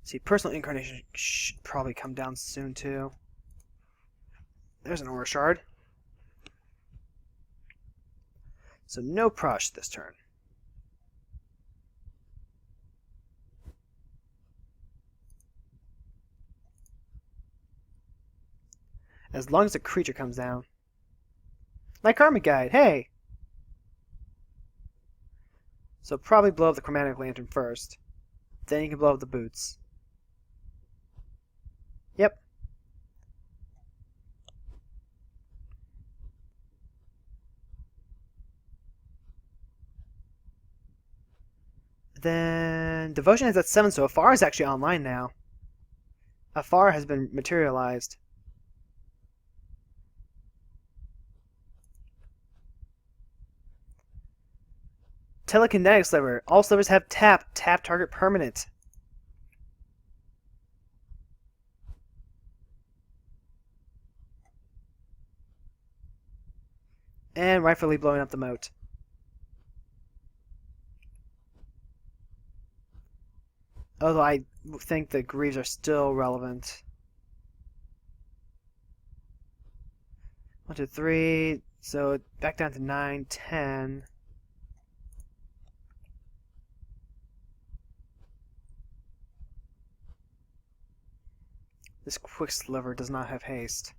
See, Personal Incarnation should probably come down soon, too. There's an Aura Shard. So no Prush this turn. As long as a creature comes down. My Karmic Guide, hey! So probably blow up the Chromatic Lantern first. Then you can blow up the boots. Yep. Then Devotion is at 7, so Afar is actually online now. Afar has been materialized. Telekinetic Sliver. All slivers have tap. Tap target permanent. And rightfully blowing up the moat. Although I think the Greaves are still relevant. 1, 2, 3. So back down to 9, 10. This quick sliver does not have haste.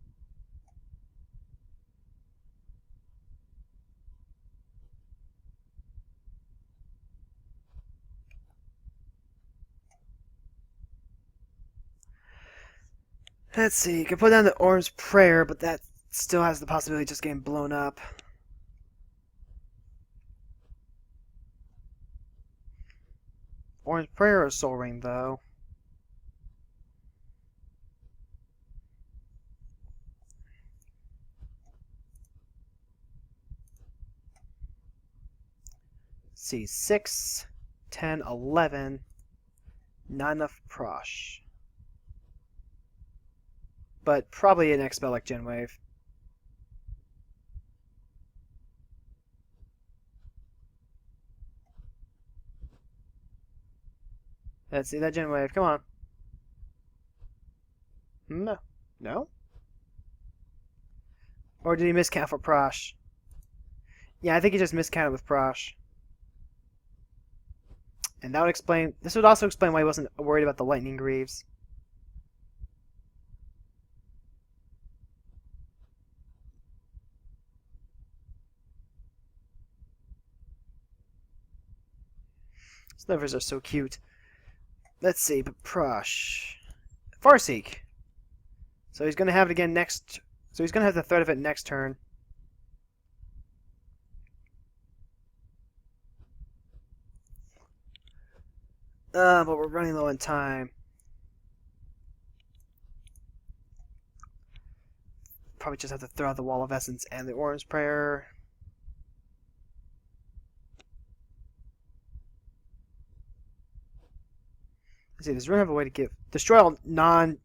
Let's see, you can put down the Orange Prayer, but that still has the possibility of just getting blown up. Orange Prayer or Soul Ring, though? Let's see, 6, 10, 11. Not enough Prosh. But probably an X-Spell like Genwave. Let's see that Genwave. Come on. No. No? Or did he miscount for Prosh? Yeah, I think he just miscounted with Prosh. And that would explain... This would also explain why he wasn't worried about the Lightning Greaves. Slivers are so cute. Let's see, but Prosh. Farseek. So he's going to have it again next... So he's going to have the threat of it next turn. But we're running low on time. Probably just have to throw out the Wall of Essence and the Orange Prayer. Let's see, does Rune have a way to give... Destroy all non...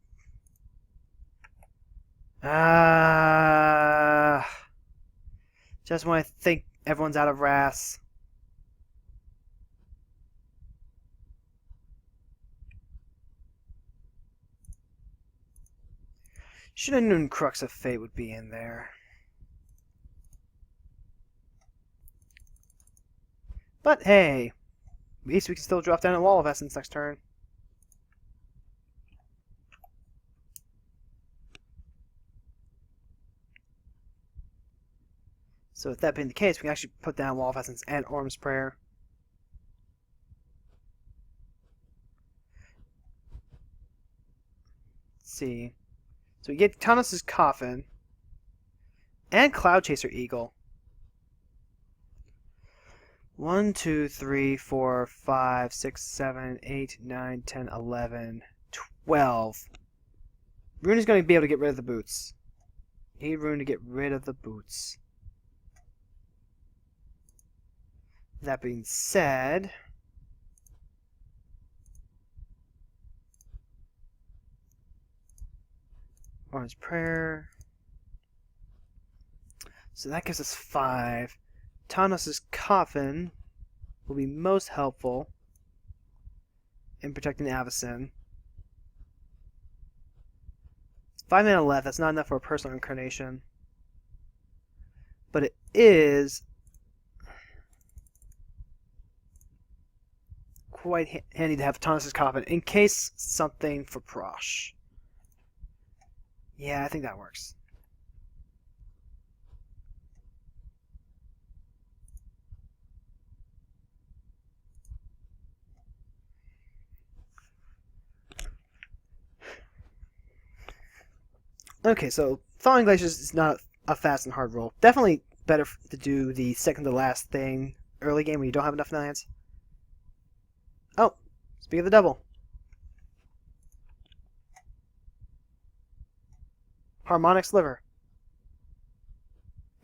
Just when I think everyone's out of Wrath. Should have known Crux of Fate would be in there. But hey, at least we can still drop down a Wall of Essence next turn. So with that being the case, we can actually put down Wall of Essence and Orm's Prayer. Let's see. So we get Thomas's Coffin and Cloud Chaser Eagle. 1, 2, 3, 4, 5, 6, 7, 8, 9, 10, 11, 12. Rune is going to be able to get rid of the boots. Need Rune to get rid of the boots. That being said, Orange Prayer. So that gives us 5. Tanos' Coffin will be most helpful in protecting Avacyn. 5 mana left. That's not enough for a personal incarnation. But it is quite handy to have Tanos' Coffin in case something for Prosh. Yeah, I think that works. Okay, so Thawing Glaciers is not a fast and hard roll. Definitely better to do the second to last thing early game when you don't have enough lands. Oh, speak of the devil. Harmonic Sliver.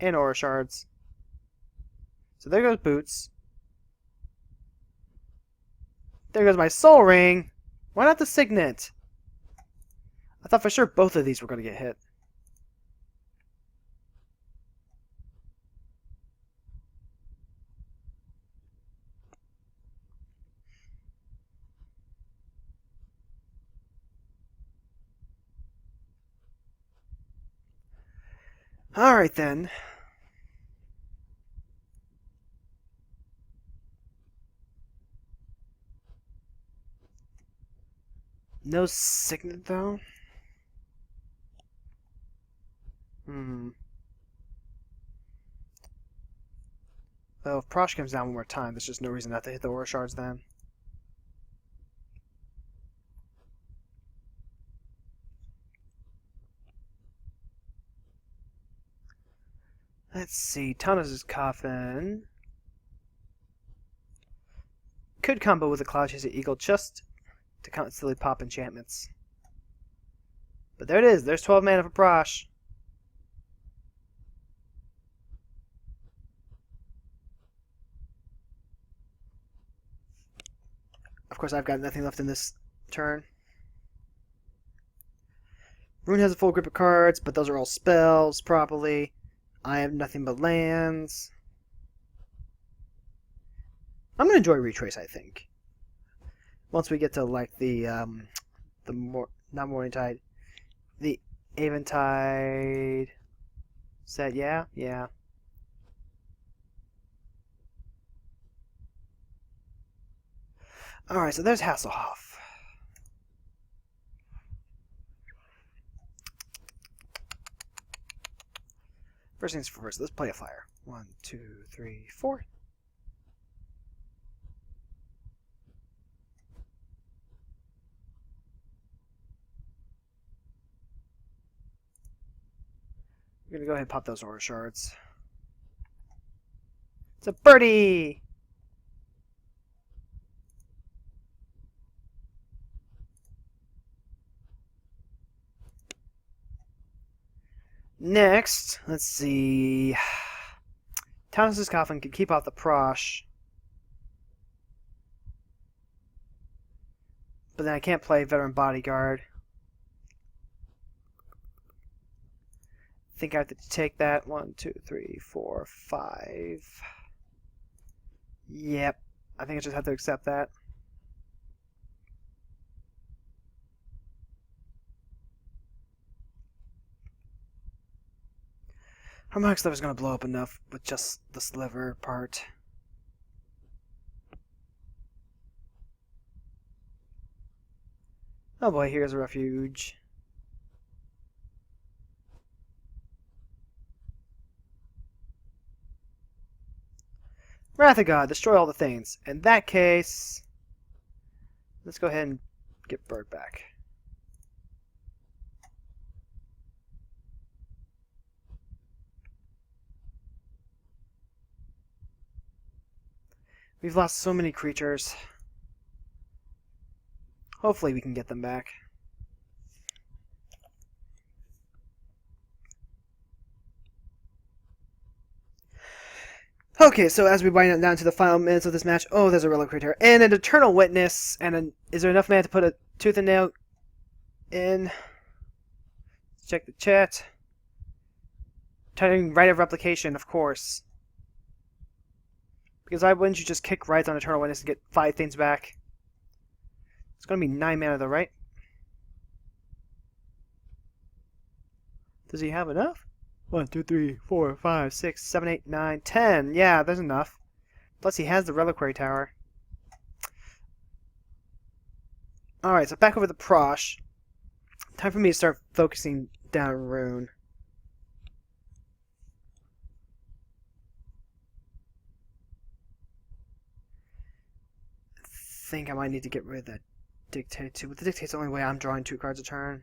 And Aura Shards. So there goes Boots. There goes my Soul Ring. Why not the Signet? I thought for sure both of these were going to get hit. Alright then. No Signet though? Well, if Prosh comes down one more time, there's just no reason not to hit the Aura Shards then. Let's see. Tanos' Coffin. Could combo with a Cloud Chaser Eagle just to constantly pop enchantments. But there it is. There's 12 mana for Prosh. Of course, I've got nothing left in this turn. Rune has a full grip of cards, but those are all spells, probably. I have nothing but lands. I'm going to enjoy Retrace, I think. Once we get to, like, not Morningtide, the Eventide set, yeah? Yeah. Alright, so there's Hasselhoff. First things first, let's play a flyer. 1, 2, 3, 4. We're gonna go ahead and pop those Aura Shards. It's a birdie! Next, let's see. Tanos' Coffin can keep out the Prosh. But then I can't play Veteran Bodyguard. I think I have to take that. 1, 2, 3, 4, 5. Yep. I think I just have to accept that. Harmonic Sliver is going to blow up enough with just the sliver part. Oh boy, here's a refuge. Wrath of God, destroy all the things. In that case, let's go ahead and get Bird back. We've lost so many creatures. Hopefully we can get them back. Okay, so as we wind down to the final minutes of this match, oh, there's a Reliquary Terror and an Eternal Witness, and is there enough mana to put a Tooth and Nail in? Let's check the chat. Typing Rite of Replication, of course. Because why wouldn't you just kick Rights on Eternal Witness and get 5 things back? It's going to be 9 mana though, right? Does he have enough? 1, 2, 3, 4, 5, 6, 7, 8, 9, 10. Yeah, there's enough. Plus he has the Reliquary Tower. Alright, so back over the Prosh. Time for me to start focusing down Rune. I think I might need to get rid of that Dictate too. But the Dictate's the only way I'm drawing 2 cards a turn.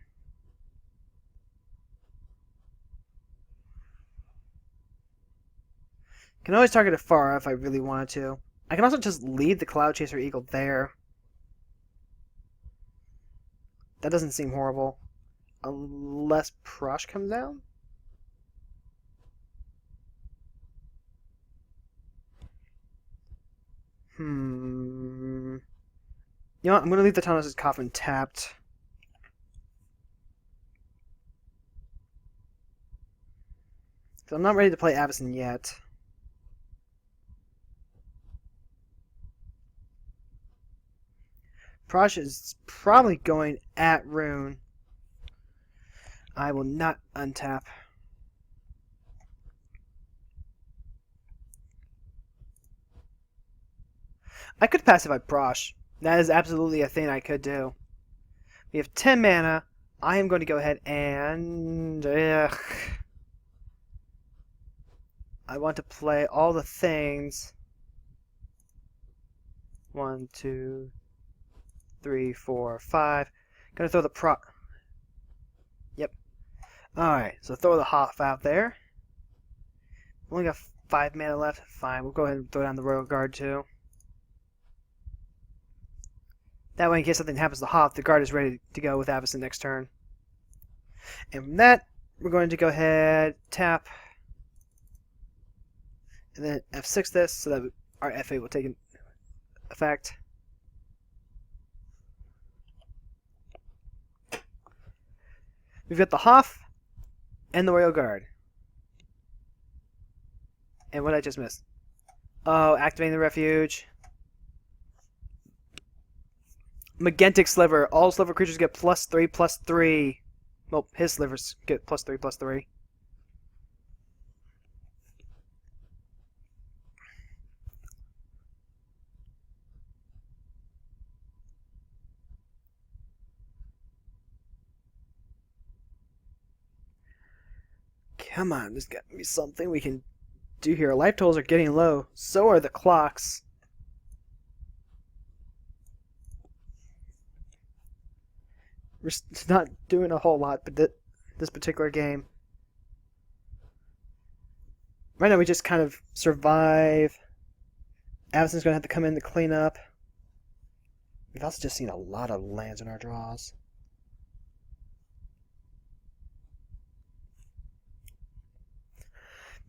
Can always target Afara if I really wanted to. I can also just leave the Cloud Chaser Eagle there. That doesn't seem horrible. Unless Prosh comes down? You know what? I'm going to leave the Thomas's Coffin tapped. So I'm not ready to play Avacyn yet. Prosh is probably going at Rune. I will not untap. I could pacify Prosh. That is absolutely a thing I could do. We have 10 mana. I am going to go ahead and... I want to play all the things. 1, 2, 3, 4, 5. Gonna throw the Yep. Alright, so throw the Hoff out there. Only got 5 mana left. Fine, we'll go ahead and throw down the Royal Guard too. That way, in case something happens to Hoff, the Guard is ready to go with Avacyn next turn. And from that, we're going to go ahead, tap, and then F6 this so that our F8 will take effect. We've got the Hoff and the Royal Guard. And what did I just miss? Oh, activating the Refuge. Magentic Sliver. All sliver creatures get +3/+3. Well, his slivers get +3/+3. Come on, there's got to be something we can do here. Life totals are getting low. So are the clocks. We're not doing a whole lot, but this particular game. Right now we just kind of survive. Avacyn's going to have to come in to clean up. We've also just seen a lot of lands in our draws.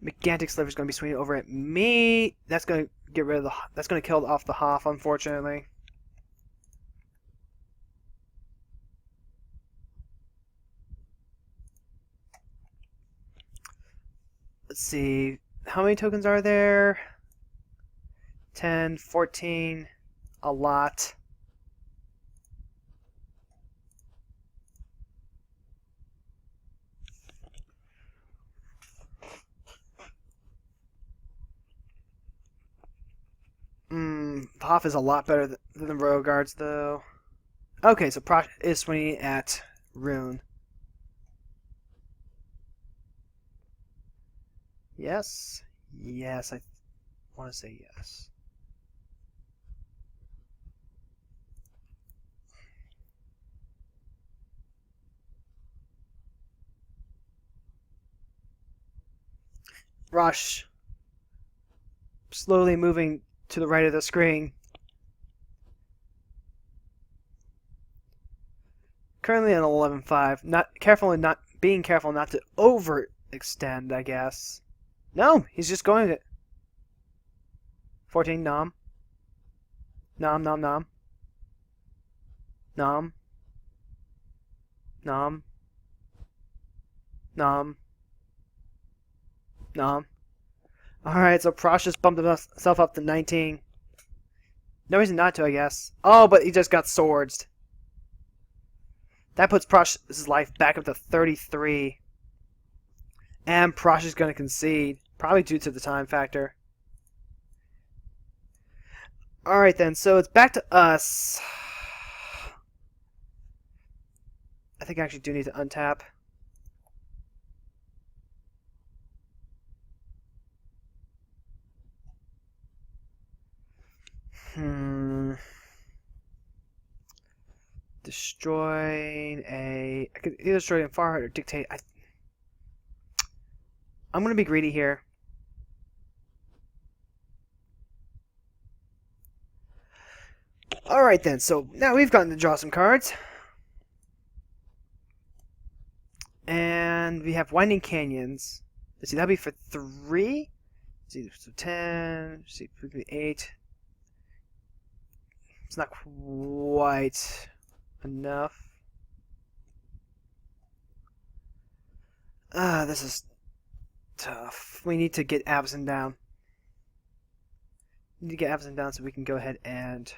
Gigantic Sliver's going to be swinging over at me. That's going to get rid of the... That's going to kill off the Hoff, unfortunately. Let's see. How many tokens are there? 10, 14. A lot. Hoff is a lot better than the Royal Guards, though. Okay, so Prosh is swinging at Rune. Yes? Yes, I want to say yes. Rush. Slowly moving to the right of the screen. Currently at 11.5. Being careful not to overextend, I guess. No, he's just going to 14 nom. Nom nom nom. Nom. Nom. Nom. Nom. Alright, so Prosh just bumped himself up to 19. No reason not to, I guess. Oh, but he just got swords. That puts Prosh's life back up to 33. And Prosh is going to concede. Probably due to the time factor. Alright then, so it's back to us. I think I actually do need to untap. Destroying a... I could either destroy a far or dictate... I'm going to be greedy here. Alright then, so now we've gotten to draw some cards. then we have Winding Canyons. Let's see, that'll be for 3? Let's see, so 10, let's see, 8. It's not quite enough. This is tough. We need to get Avacyn down. We need to get Avacyn down so we can go ahead and...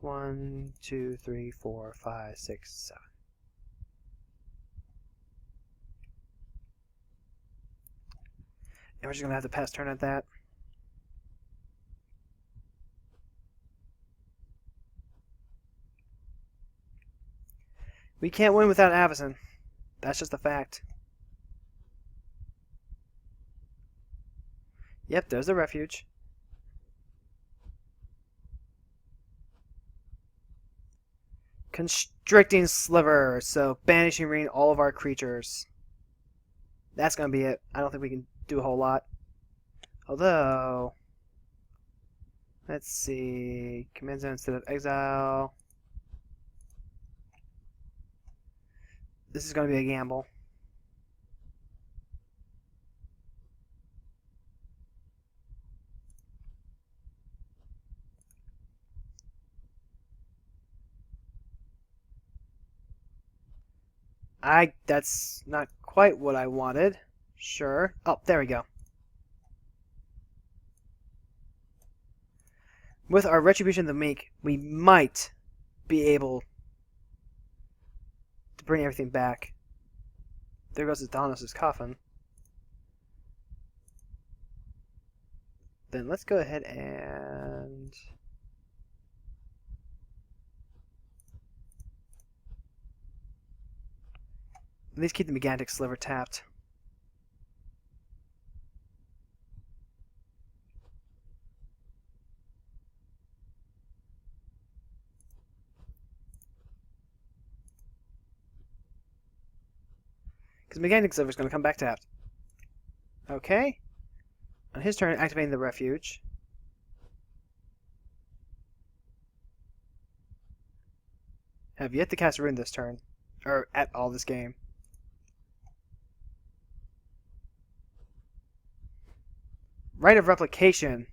One, 2, 3, 4, 5, 6, 7. And we're just gonna have to pass turn at that. We can't win without Avacyn. That's just a fact. Yep, there's the refuge. Constricting Sliver, so banishing ring all of our creatures. That's gonna be it. I don't think we can do a whole lot. Although, let's see, command zone instead of exile. This is gonna be a gamble. That's not quite what I wanted. Sure. Oh, there we go. With our Retribution of the Meek, we might be able to bring everything back. There goes Adonis' coffin. Then let's go ahead and... at least keep the Megantic Sliver tapped. Because Megantic Sliver is going to come back tapped. Okay. On his turn, activating the refuge. Have yet to cast Rune this turn. Or at all this game. Rite of Replication.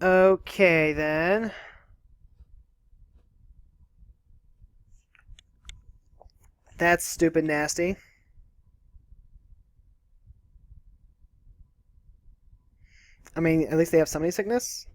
Okay, then. That's stupid nasty. I mean, at least they have Summoning Sickness.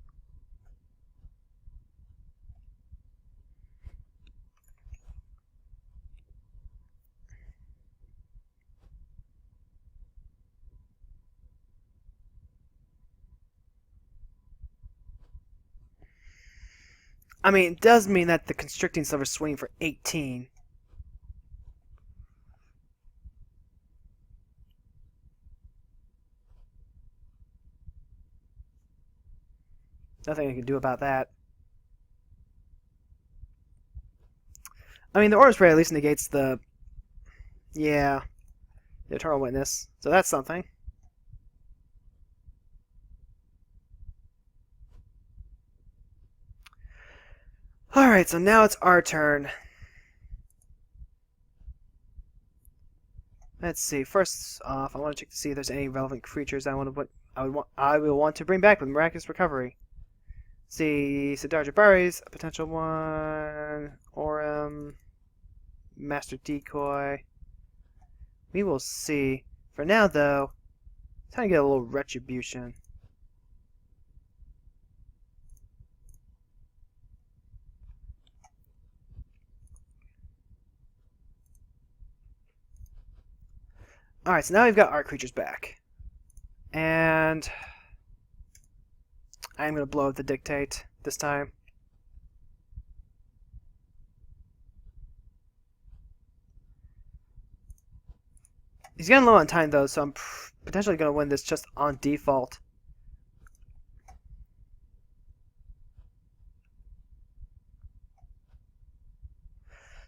I mean, it does mean that the Constricting Silver's swinging for 18. Nothing I can do about that. I mean, the Aura Spray at least negates the... yeah. The Eternal Witness. So that's something. Alright, so now it's our turn. Let's see. First off, I want to check to see if there's any relevant creatures I will want to bring back with Miraculous Recovery. Let's see, Sidar Jabari's a potential one. Aurum, Master Decoy. We will see. For now, though, time to get a little Retribution. Alright, so now we've got our creatures back. And I'm going to blow up the Dictate this time. He's getting low on time, though, so I'm potentially going to win this just on default.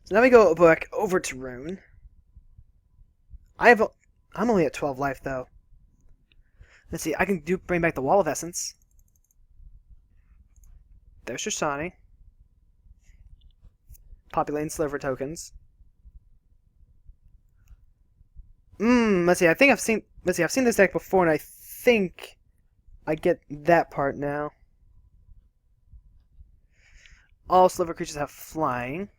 So now we go back over to Rune. I'm only at 12 life, though. Let's see, I can bring back the Wall of Essence. There's Shoshani. Populating sliver tokens. Let's see, I've seen this deck before, and I think I get that part now. All sliver creatures have flying.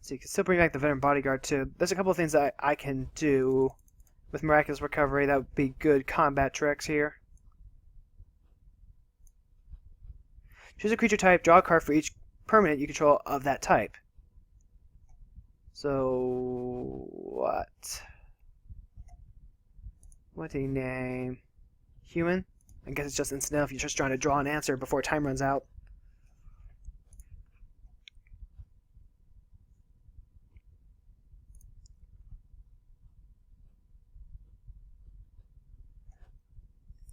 So you can still bring back the Veteran Bodyguard too. There's a couple of things that I can do with Miraculous Recovery that would be good combat tricks here. Choose a creature type, draw a card for each permanent you control of that type. So what? What do you name? Human? I guess it's just incidental if you're just trying to draw an answer before time runs out.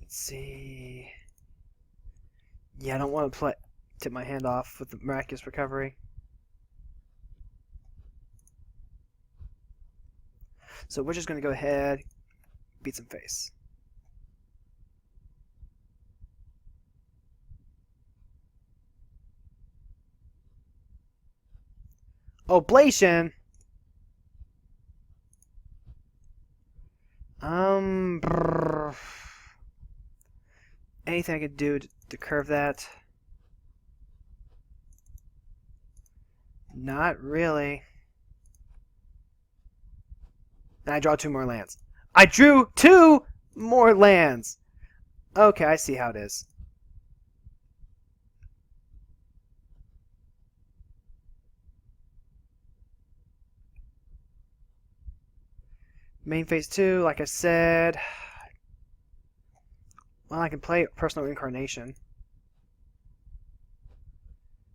Let's see. Yeah, I don't want to tip my hand off with the Miraculous Recovery. So we're just going to go ahead, beat some face. Oblation! Anything I could do to curve that? Not really. And I draw 2 more lands. I drew 2 more lands! Okay, I see how it is. Main phase 2, like I said. Well, I can play Personal Incarnation.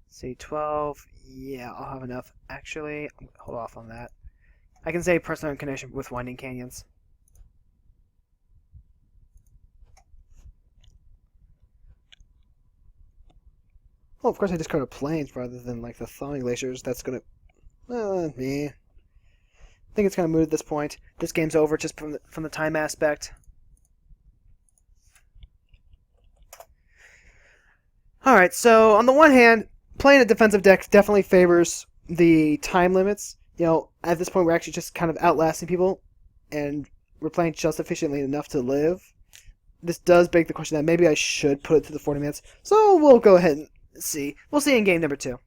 See, 12. Yeah, I'll have enough. Actually, hold off on that. I can say Personal Incarnation with Winding Canyons. Well, of course I discarded Plains rather than like the Thawing Glaciers. That's gonna... me. I think it's kind of moot at this point. This game's over just from the time aspect. Alright, so on the one hand, playing a defensive deck definitely favors the time limits. You know, at this point we're actually just kind of outlasting people, and we're playing just efficiently enough to live. This does beg the question that maybe I should put it to the 40 minutes, so we'll go ahead and see. We'll see in game number 2.